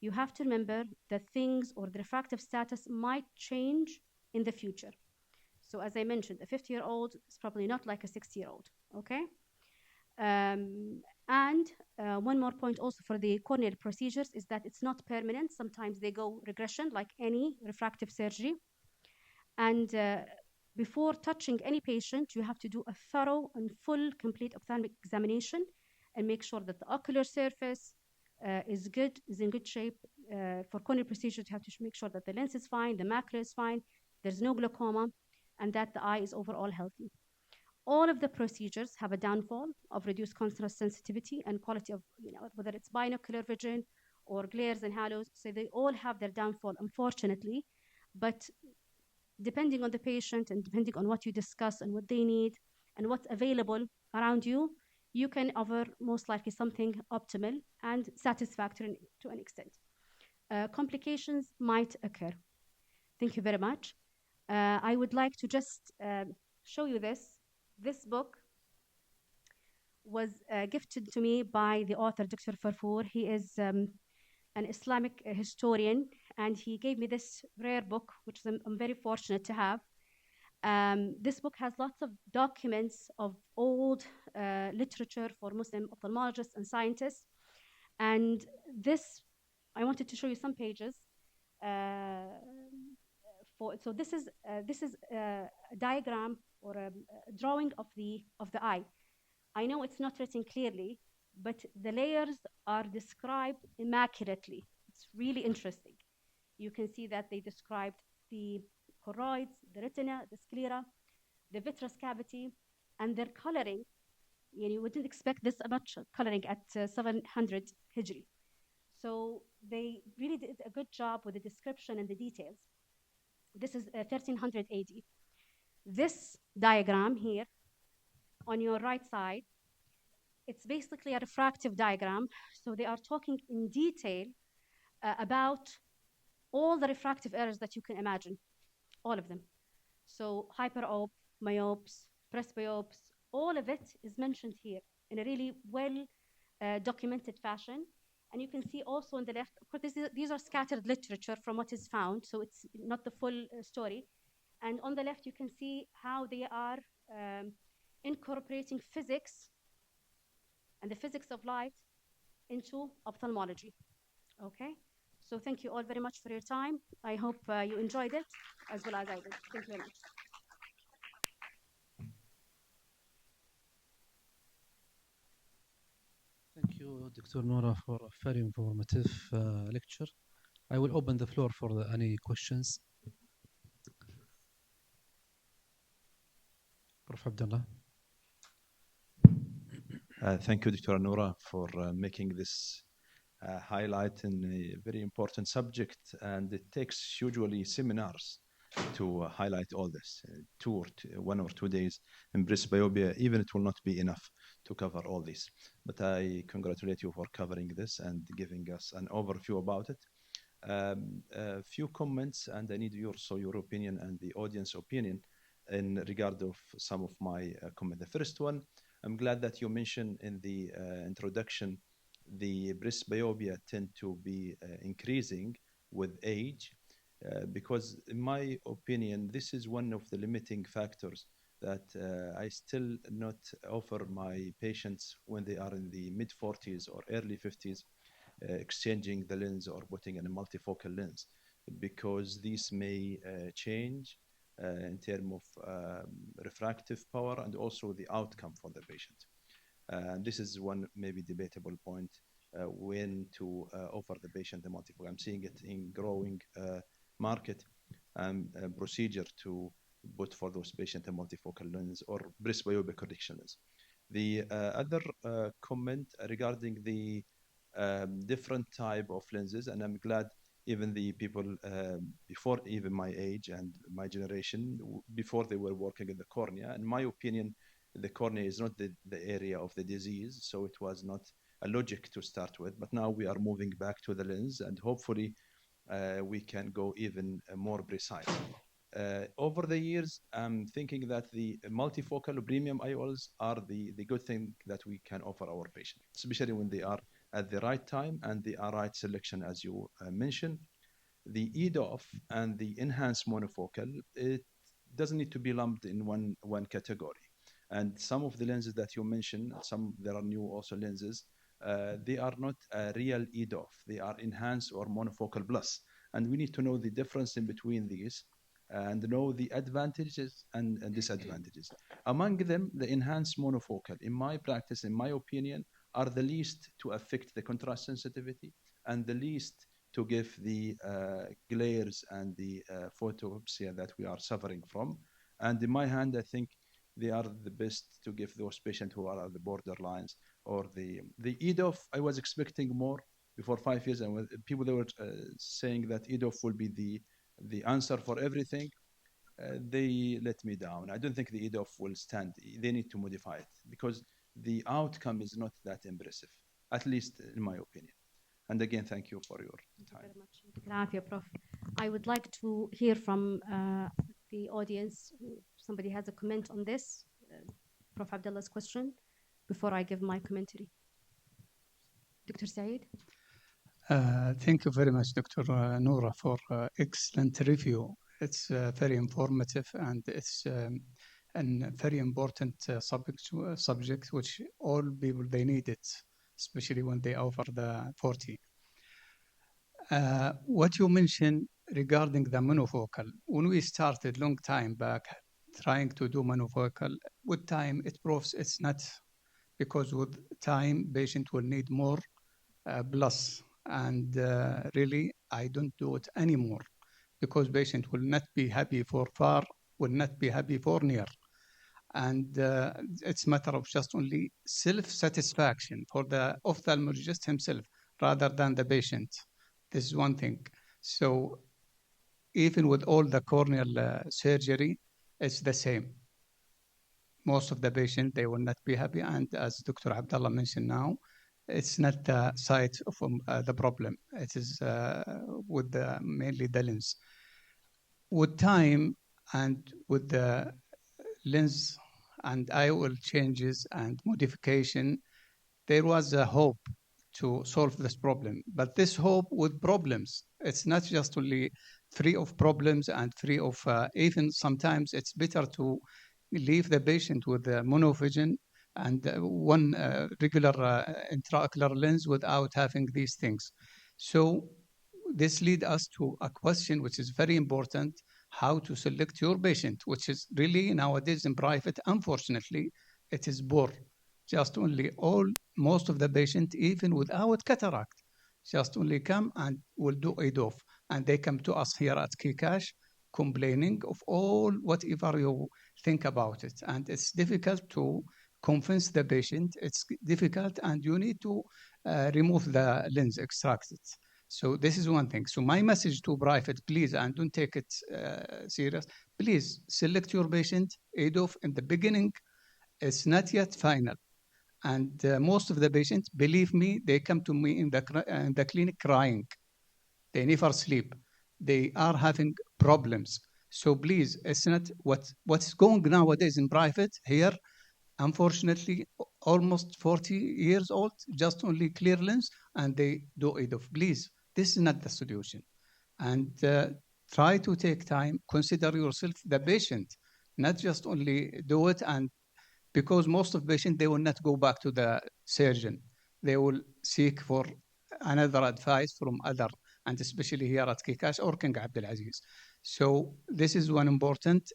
B: you have to remember that things or the refractive status might change in the future. So as I mentioned, a 50-year-old is probably not like a 60-year-old, okay? And one more point also for the corneal procedures is that it's not permanent. Sometimes they go regression like any refractive surgery. And before touching any patient, you have to do a thorough and full, complete ophthalmic examination and make sure that the ocular surface is in good shape, for corneal procedures, you have to make sure that the lens is fine, the macula is fine, there's no glaucoma, and that the eye is overall healthy. All of the procedures have a downfall of reduced contrast sensitivity and quality of, whether it's binocular vision or glares and halos. So they all have their downfall, unfortunately. But depending on the patient and depending on what you discuss and what they need and what's available around you, you can offer most likely something optimal and satisfactory to an extent. Complications might occur. Thank you very much. I would like to just show you this. This book was gifted to me by the author, Dr. Farfour. He is an Islamic historian, and he gave me this rare book, which I'm very fortunate to have. This book has lots of documents of old literature for Muslim ophthalmologists and scientists. And this, I wanted to show you some pages. So this is a diagram or a drawing of the eye. I know it's not written clearly, but the layers are described immaculately. It's really interesting. You can see that they described the choroids, the retina, the sclera, the vitreous cavity, and their coloring. You wouldn't expect this much coloring at 700 Hijri. So they really did a good job with the description and the details. This is 1300 AD. This diagram here on your right side, it's basically a refractive diagram. So they are talking in detail about all the refractive errors that you can imagine, all of them. So hyperope, myopes, presbyopes, all of it is mentioned here in a really well documented fashion. And you can see also on the left, of course, these are scattered literature from what is found, so it's not the full story. And on the left, you can see how they are incorporating physics and the physics of light into ophthalmology. Okay? So thank you all very much for your time. I hope you enjoyed it as well as I did. Thank you very much.
A: Thank you, Dr. Norah, for a very informative lecture. I will open the floor for any questions. Prof. Abdullah.
C: Thank you, Dr. Norah, for making this highlight in a very important subject. And it takes usually seminars to highlight all this. 1 or 2 days in presbyopia, even it will not be enough to cover all this. But I congratulate you for covering this and giving us an overview about it. A few comments, and I need your opinion and the audience opinion in regard of some of my comments. The first one, I'm glad that you mentioned in the introduction the presbyopia tend to be increasing with age, because in my opinion, this is one of the limiting factors that I still not offer my patients when they are in the mid-40s or early 50s, exchanging the lens or putting in a multifocal lens, because this may change in terms of refractive power and also the outcome for the patient. And this is one maybe debatable point when to offer the patient the multifocal. I'm seeing it in growing market procedure to put for those patients a multifocal lens or presbyopia correction lens. The other comment regarding the different type of lenses, and I'm glad even the people before even my age and my generation, before they were working in the cornea, in my opinion, the cornea is not the area of the disease, so it was not a logic to start with. But now we are moving back to the lens, and hopefully we can go even more precise. Over the years, I'm thinking that the multifocal premium IOLs are the good thing that we can offer our patients, especially when they are at the right time and the right selection, as you mentioned. The EDOF and the enhanced monofocal, it doesn't need to be lumped in one category. And some of the lenses that you mentioned, there are new also lenses, they are not a real EDOF. They are enhanced or monofocal plus. And we need to know the difference in between these and know the advantages and disadvantages. Among them, the enhanced monofocal, in my practice, in my opinion, are the least to affect the contrast sensitivity and the least to give the glares and the photopsia that we are suffering from. And in my hand, I think they are the best to give those patients who are at the borderlines or the EDOF. I was expecting more before 5 years, and people they were saying that EDOF will be the answer for everything. They let me down. I don't think the EDOF will stand. They need to modify it because the outcome is not that impressive, at least in my opinion. And again, thank you for your time.
B: Thank you very much. Prof. I would like to hear from the audience. Somebody has a comment on this, Prof. Abdullah's question, before I give my commentary. Dr. Saeed?
D: Thank you very much, Dr. Norah, for excellent review. It's very informative and it's a very important subject which all people, they need it, especially when they over the 40. What you mentioned regarding the monofocal, when we started long time back trying to do monofocal, with time it proves it's not, because with time patient will need more plus, and really I don't do it anymore because patient will not be happy for far, will not be happy for near. And it's a matter of just only self-satisfaction for the ophthalmologist himself rather than the patient. This is one thing. So even with all the corneal surgery, it's the same. Most of the patients, they will not be happy. And as Dr. Abdullah mentioned now, it's not the site of the problem. It is with mainly the lens. With time and with the lens and IOL changes and modification, there was a hope to solve this problem. But this hope with problems, it's not just only free of problems and free of, even sometimes it's better to leave the patient with the monovision and one regular intraocular lens without having these things. So this leads us to a question which is very important, how to select your patient, which is really nowadays in private, unfortunately, it is poor. Just only most of the patient, even without cataract, just only come and will do EDOF. And they come to us here at Kikash complaining of all whatever you think about it. And it's difficult to convince the patient. It's difficult and you need to remove the lens, extract it. So this is one thing. So my message to private, please, and don't take it serious, please select your patient. EDOF in the beginning, it's not yet final. And most of the patients, believe me, they come to me in the clinic crying. They never sleep. They are having problems. So please, it's not what's going nowadays in private here. Unfortunately, almost 40 years old, just only clear lens, and they do EDOF. Please, this is not the solution. And try to take time, consider yourself the patient, not just only do it, and because most of patients, they will not go back to the surgeon. They will seek for another advice from other, and especially here at Kikash or King Abdulaziz. So this is one important,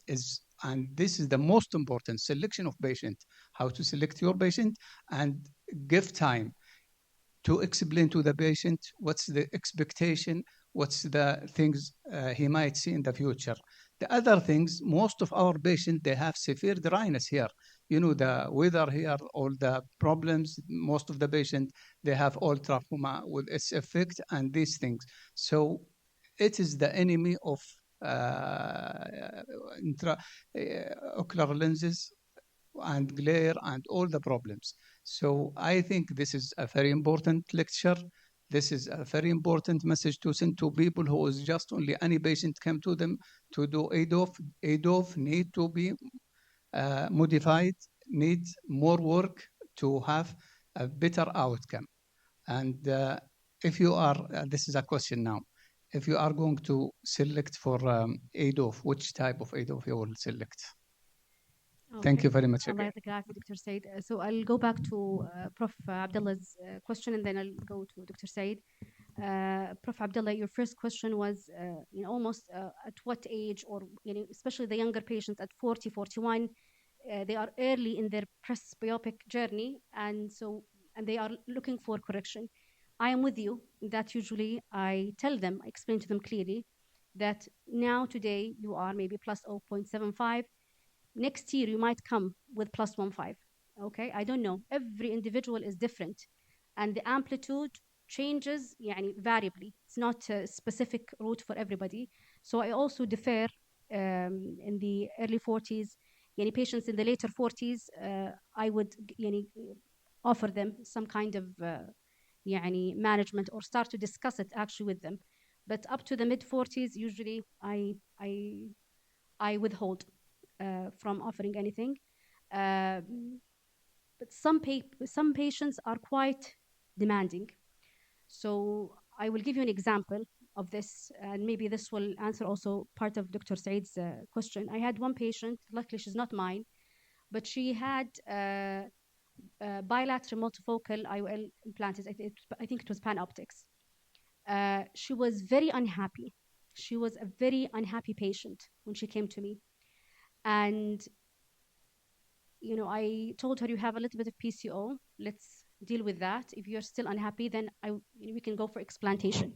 D: and this is the most important, selection of patient, how to select your patient and give time to explain to the patient what's the expectation, what's the things he might see in the future. The other things, most of our patients, they have severe dryness here. You know, the weather here, all the problems, most of the patients, they have all trachoma with its effect and these things. So it is the enemy of ocular lenses and glare and all the problems. So I think this is a very important lecture. This is a very important message to send to people who is just only any patient come to them to do EDOF. EDOF need to be modified, need more work to have a better outcome. And if you are, this is a question now, if you are going to select for EDOF, which type of EDOF you will select? Okay. Thank you very much again.
B: Dr. Said. So I'll go back to Prof. Abdullah's question, and then I'll go to Dr. Said. Prof. Abdullah, your first question was, almost at what age, or especially the younger patients at 40, 41, they are early in their presbyopic journey, and they are looking for correction. I am with you that usually I tell them, I explain to them clearly that now today you are maybe plus 0.75. Next year you might come with plus 1.5. Okay, I don't know. Every individual is different, and the amplitude changes يعني, variably. It's not a specific route for everybody. So I also defer in the early 40s, يعني, patients in the later 40s, I would يعني, offer them some kind of يعني, management or start to discuss it actually with them. But up to the mid 40s, usually I withhold from offering anything. But some patients are quite demanding. So I will give you an example of this, and maybe this will answer also part of Dr. Said's question. I had one patient, luckily she's not mine, but she had bilateral multifocal IOL implanted. I think it was Panoptics. She was very unhappy. She was a very unhappy patient when she came to me. And, you know, I told her, you have a little bit of PCO. Let's deal with that. If you're still unhappy, then we can go for explantation.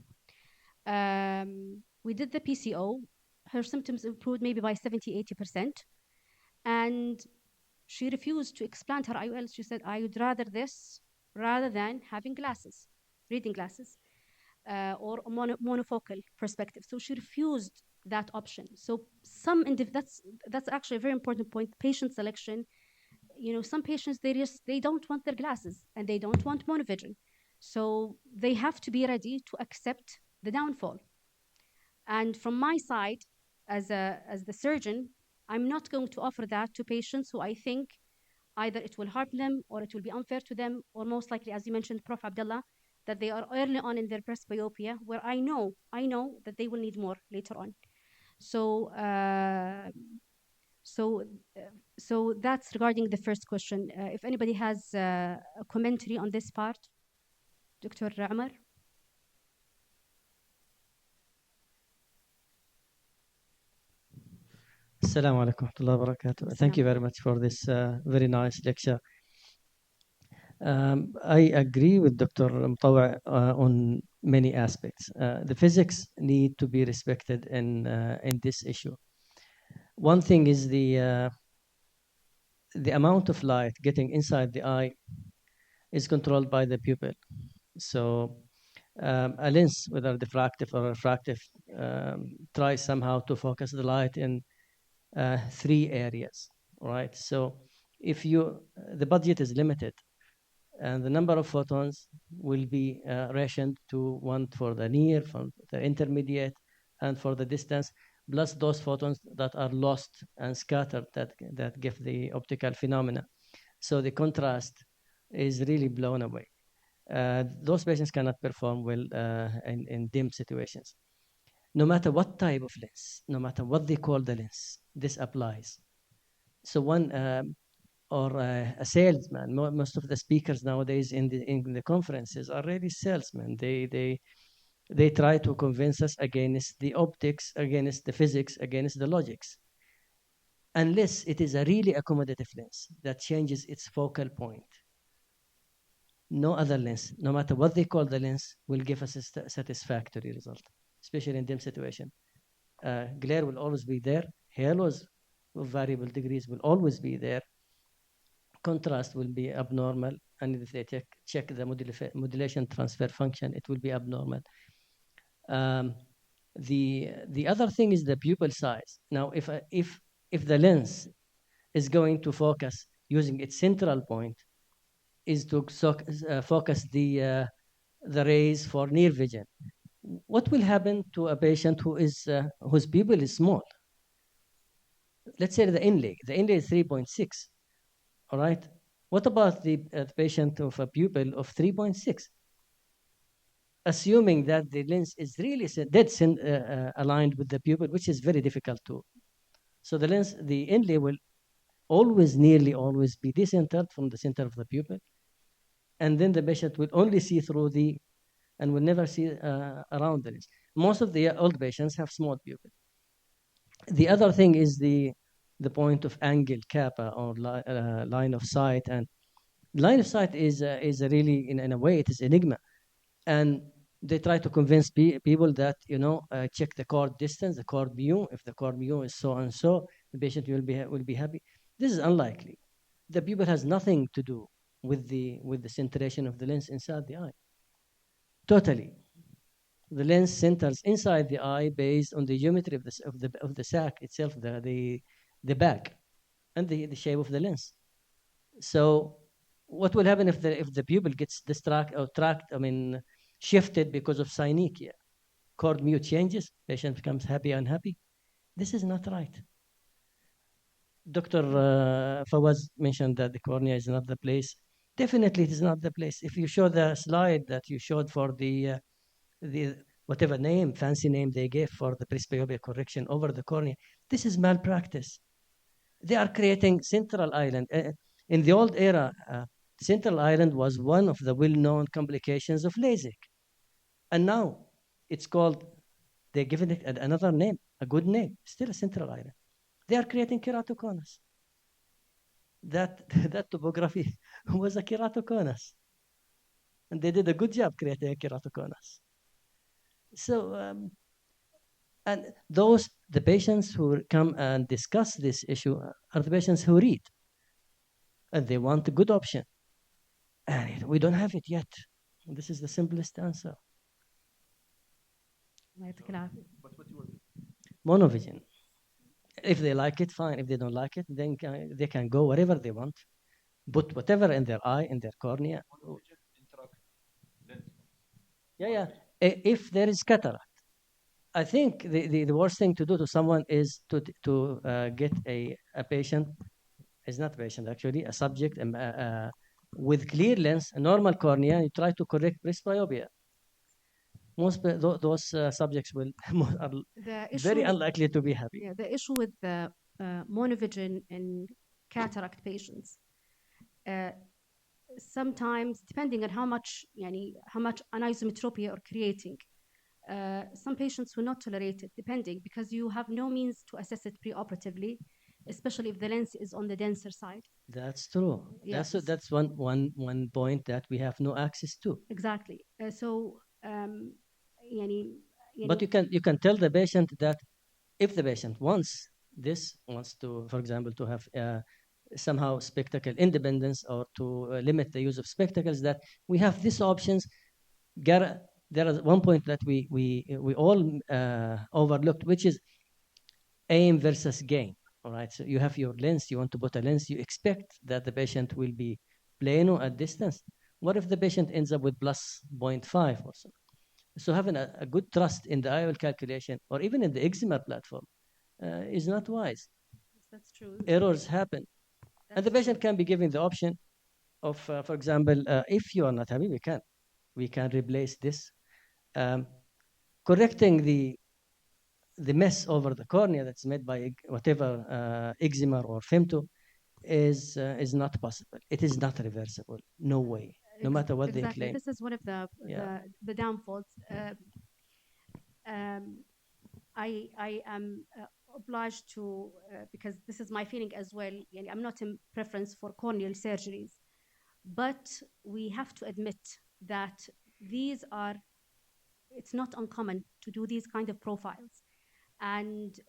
B: We did the PCO. Her symptoms improved maybe by 70, 80%. And she refused to explant her IOLs. She said, I would rather this rather than having glasses, reading glasses, or a monofocal perspective. So she refused that option. So that's actually a very important point, patient selection. You know, some patients, they don't want their glasses and they don't want monovision. So they have to be ready to accept the downfall. And from my side, as the surgeon, I'm not going to offer that to patients who I think either it will harm them or it will be unfair to them, or most likely, as you mentioned, Prof. Abdullah, that they are early on in their presbyopia, where I know that they will need more later on. So, so that's regarding the first question. If anybody has a commentary on this part, Dr. Umar.
E: Assalamu alaikum wa rahmatullahi wa barakatuh. Thank you very much for this very nice lecture. I agree with Dr. Mtawa on many aspects. The physics need to be respected in this issue. One thing is the amount of light getting inside the eye is controlled by the pupil. So a lens, whether diffractive or refractive, tries somehow to focus the light in 3 areas, right? So if the budget is limited, and the number of photons will be rationed to one for the near, for the intermediate, and for the distance, plus those photons that are lost and scattered that give the optical phenomena. So the contrast is really blown away. Those patients cannot perform well in dim situations. No matter what type of lens, no matter what they call the lens, this applies. So one or a salesman. Most of the speakers nowadays in the conferences are really salesmen. They try to convince us against the optics, against the physics, against the logics. Unless it is a really accommodative lens that changes its focal point, no other lens, no matter what they call the lens, will give us a satisfactory result, especially in dim situation. Glare will always be there. Halos of variable degrees will always be there. Contrast will be abnormal, and if they check the modulation transfer function, it will be abnormal. The other thing is the pupil size. Now, if the lens is going to focus using its central point, is to focus the rays for near vision, what will happen to a patient whose pupil is small? Let's say the inlay is 3.6. All right. What about the patient of a pupil of 3.6? Assuming that the lens is really dead aligned with the pupil, which is very difficult to. So the inlay will nearly always be decentered from the center of the pupil. And then the patient will only see through and will never see around the lens. Most of the old patients have small pupil. The other thing is the point of angle kappa, or line of sight. And line of sight is really, in a way, it is enigma. And they try to convince people that, check the cord distance, the cord mu. If the cord mu is so and so, the patient will be happy. This is unlikely. The pupil has nothing to do with the centration of the lens inside the eye. Totally. The lens centers inside the eye based on the geometry of the sac itself, the back, and the shape of the lens. So what will happen if the pupil gets shifted because of synechia? Cord mu changes, patient becomes happy, unhappy. This is not right. Dr. Fawaz mentioned that the cornea is not the place. Definitely it is not the place. If you show the slide that you showed for the whatever name, fancy name they gave for the presbyopia correction over the cornea, this is malpractice. They are creating central island. In the old era, central island was one of the well-known complications of LASIK. And now it's called, they're giving it another name, a good name, still a central island. They are creating keratoconus. That topography was a keratoconus. And they did a good job creating a keratoconus. So, and the patients who come and discuss this issue are the patients who read. And they want a good option. And we don't have it yet. This is the simplest answer. Monovision. If they like it, fine. If they don't like it, then they can go wherever they want. Put whatever in their eye, in their cornea. Yeah. If there is cataract, I think the worst thing to do to someone is to get a patient, is not a patient actually, a subject with clear lens, a normal cornea, you try to correct presbyopia. Most those subjects are very unlikely to be happy.
B: Yeah, the issue with the monovision in cataract patients, sometimes depending on how much anisometropia are creating, some patients will not tolerate it, depending, because you have no means to assess it preoperatively, especially if the lens is on the denser side.
E: That's true. Yes. That's one point that we have no access to.
B: Exactly.
E: But you can tell the patient that if the patient wants to, for example, to have somehow spectacle independence or to limit the use of spectacles, that we have these options. There is one point that we all overlooked, which is aim versus gain. All right, so you have your lens, you want to put a lens, you expect that the patient will be plano at distance. What if the patient ends up with plus 0.5 or so? So having a good trust in the IOL calculation or even in the excimer platform is not wise.
B: That's true.
E: Errors happen. And the patient can be given the option of, for example, if you are not happy, we can replace this. Correcting the mess over the cornea that's made by whatever excimer or femto is not possible. It is not reversible. No way. No matter what they claim.
B: This is one of the downfalls. I am obliged to, because this is my feeling as well, I'm not in preference for corneal surgeries, but we have to admit that it's not uncommon to do these kind of profiles. And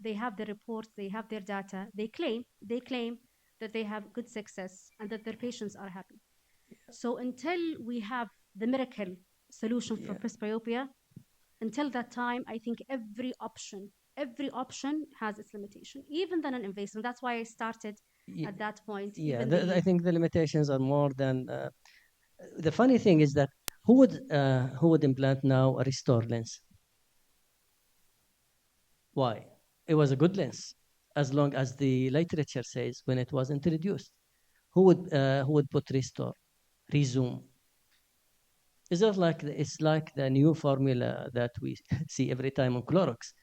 B: they have the reports, they have their data, they claim that they have good success and that their patients are happy. So until we have the miracle solution for presbyopia, until that time, I think every option has its limitation, even the non-invasive. That's why I started at that point.
E: Yeah, I think the limitations are more than. The funny thing is that who would implant now a restore lens? Why? It was a good lens, as long as the literature says when it was introduced. Who would put restore, resume? It's like the new formula that we see every time on Clorox,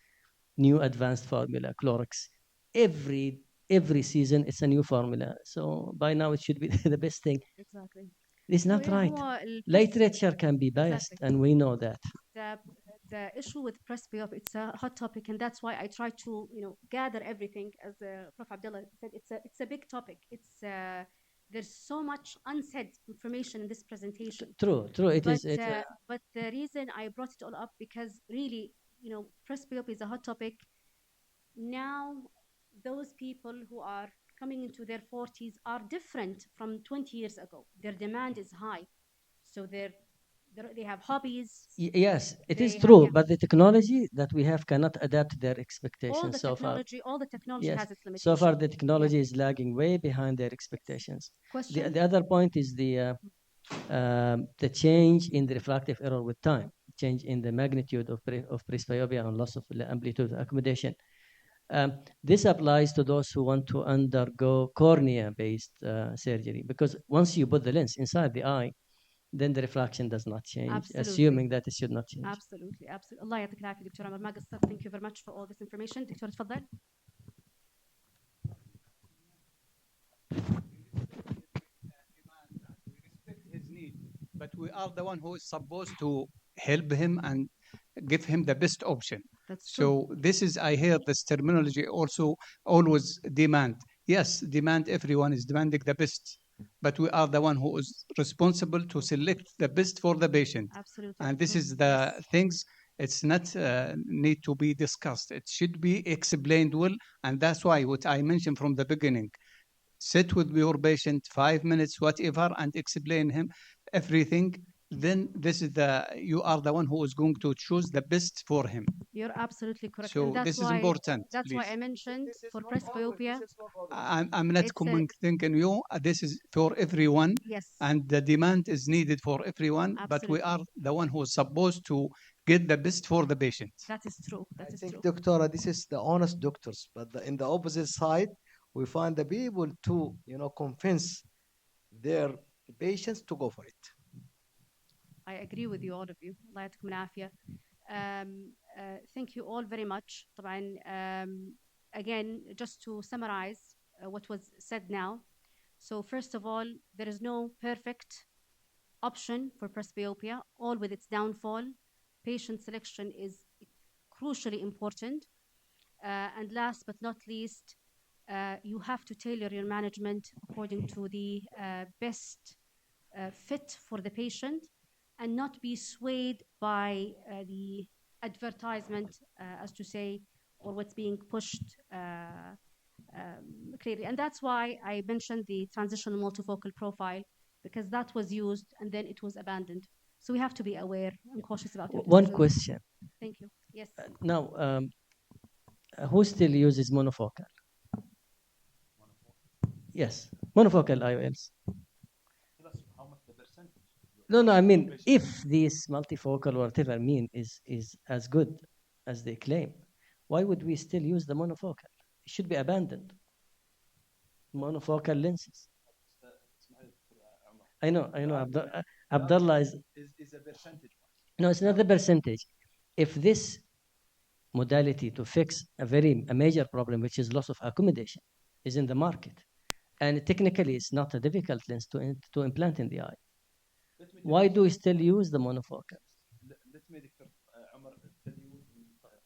E: new advanced formula, Clorox. Every season it's a new formula. So by now it should be the best thing.
B: Exactly.
E: It's not right. Literature can be biased, and we know that.
B: The issue with presbyopia, it's a hot topic, and that's why I try to gather everything. As Prof. Abdullah said, it's a big topic. It's there's so much unsaid information in this presentation.
E: True. It is.
B: But the reason I brought it all up, because really, presbyopia is a hot topic. Now, those people who are coming into their 40s are different from 20 years ago. Their demand is high. So they have hobbies.
E: Yes, it is
B: They
E: true,
B: have-
E: but the technology that we have cannot adapt their expectations
B: All the
E: so far.
B: technology
E: Yes.
B: has its limitations.
E: So far, the technology is lagging way behind their expectations.
B: Question?
E: The other point is the change in the refractive error with time, change in the magnitude of presbyopia and loss of amplitude accommodation. This applies to those who want to undergo cornea-based surgery, because once you put the lens inside the eye, then the refraction does not change,
B: Absolutely.
E: assuming that it should not change.
B: Absolutely. الله يعطيك العافية دكتور عمر ما قصرت. Thank you very much for all this information. دكتور تفضل.
D: His need, but we are the one who is supposed to help him and give him the best option.
B: That's true.
D: So this is, I hear this terminology also always demand. Yes, demand, everyone is demanding the best, but we are the one who is responsible to select the best for the patient.
B: Absolutely.
D: And this is the things, it's not need to be discussed. It should be explained well. And that's why what I mentioned from the beginning, sit with your patient 5 minutes, whatever, and explain him everything. Then you are the one who is going to choose the best for him.
B: You're absolutely correct.
D: So
B: And that's
D: this is
B: why,
D: important.
B: That's why
D: please.
B: I mentioned for presbyopia.
D: I'm not
B: It's
D: commenting you. This is for everyone,
B: Yes.
D: and the demand is needed for everyone. But we
B: Absolutely.
D: are the one who is supposed to get the best for the patient.
B: That is true. That
F: I
B: is
F: think,
B: true.
F: Doctora, this is the honest doctors, but in the opposite side, we find the people to, convince their patients to go for it.
B: I agree with you, all of you. الله يعطيكم العافية. Thank you all very much. طبعا, again, just to summarize what was said now. So first of all, there is no perfect option for presbyopia, all with its downfall. Patient selection is crucially important. And last but not least, you have to tailor your management according to the best fit for the patient, and not be swayed by the advertisement, as to say, or what's being pushed clearly. And that's why I mentioned the transitional multifocal profile, because that was used and then it was abandoned. So we have to be aware and cautious about it.
E: One question.
B: Thank you. Yes.
E: Now, who still uses monofocal? Yes, monofocal IOLs.
C: How much the percentage?
E: No, I mean, if this multifocal or whatever is as good as they claim, why would we still use the monofocal? It should be abandoned. Monofocal lenses. I know. Abdullah is
C: a percentage.
E: No, it's not the percentage. If this modality to fix a major problem, which is loss of accommodation, is in the market, and technically it's not a difficult lens to implant in the eye, why do we still use the monofocal?
C: Let me, Dr. Omar, tell you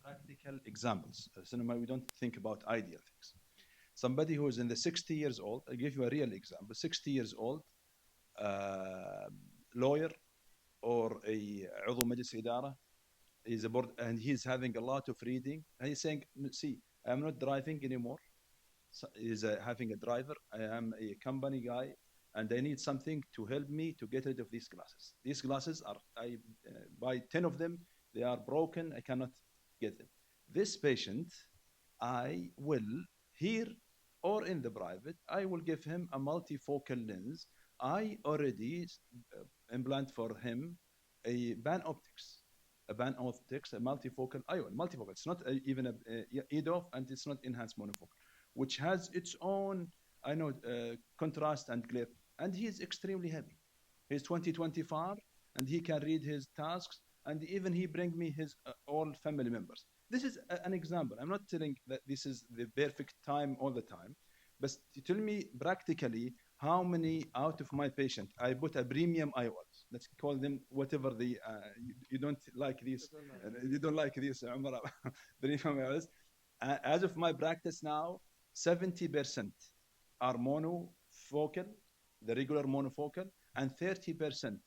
C: practical examples. So we don't think about ideal things. Somebody who is in the 60 years old, I'll give you a real example, 60 years old, lawyer or a عضو مجلس إدارة, he's a board, and he's having a lot of reading, and he's saying, see, I'm not driving anymore. So he's having a driver. I am a company guy, and I need something to help me to get rid of these glasses. These glasses are, I buy 10 of them, they are broken, I cannot get them. This patient, I will, here or in the private, I will give him a multifocal lens. I already implant for him a PanOptics, a multifocal IOL, multifocal. It's not even a EDOF, and it's not enhanced monofocal, which has its own, contrast and glare. And he is extremely happy. He's 20-25, and he can read his tasks, and even he bring me his all family members. This is an example. I'm not telling that this is the perfect time all the time, but tell me practically how many out of my patient I put a premium IOLs. Let's call them whatever the you don't like these. You don't like these premium IOLs. As of my practice now, 70% are monofocal, the regular monofocal, and 30%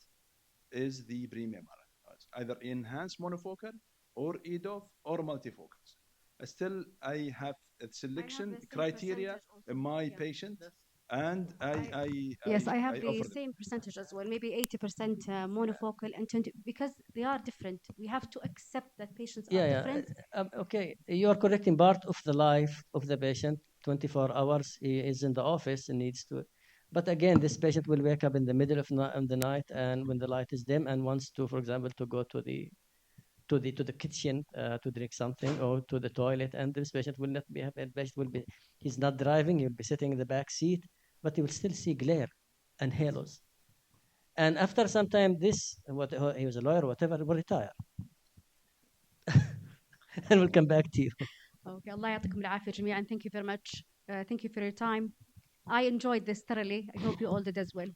C: is the premium, either enhanced monofocal or EDOF or multifocals. Still, I have a selection criteria in my patient, and
B: Yes, I have
C: I
B: the
C: offer them.
B: same percentage as well, maybe 80% monofocal and 20, because they are different. We have to accept that patients are different.
E: Okay, you are correcting part of the life of the patient. 24 hours he is in the office and needs to. But again, this patient will wake up in the middle of the night and when the light is dim and wants to, for example, to go to the kitchen to drink something or to the toilet, and this patient will not be happy. Patient will be, he's not driving, he'll be sitting in the back seat, but he will still see glare and halos. And after some time, he was a lawyer, whatever, will retire. And we'll come back to you.
B: Okay, Allah يعطيكم العافية جميعا. Thank you very much. Thank you for your time. I enjoyed this thoroughly. I hope you all did as well.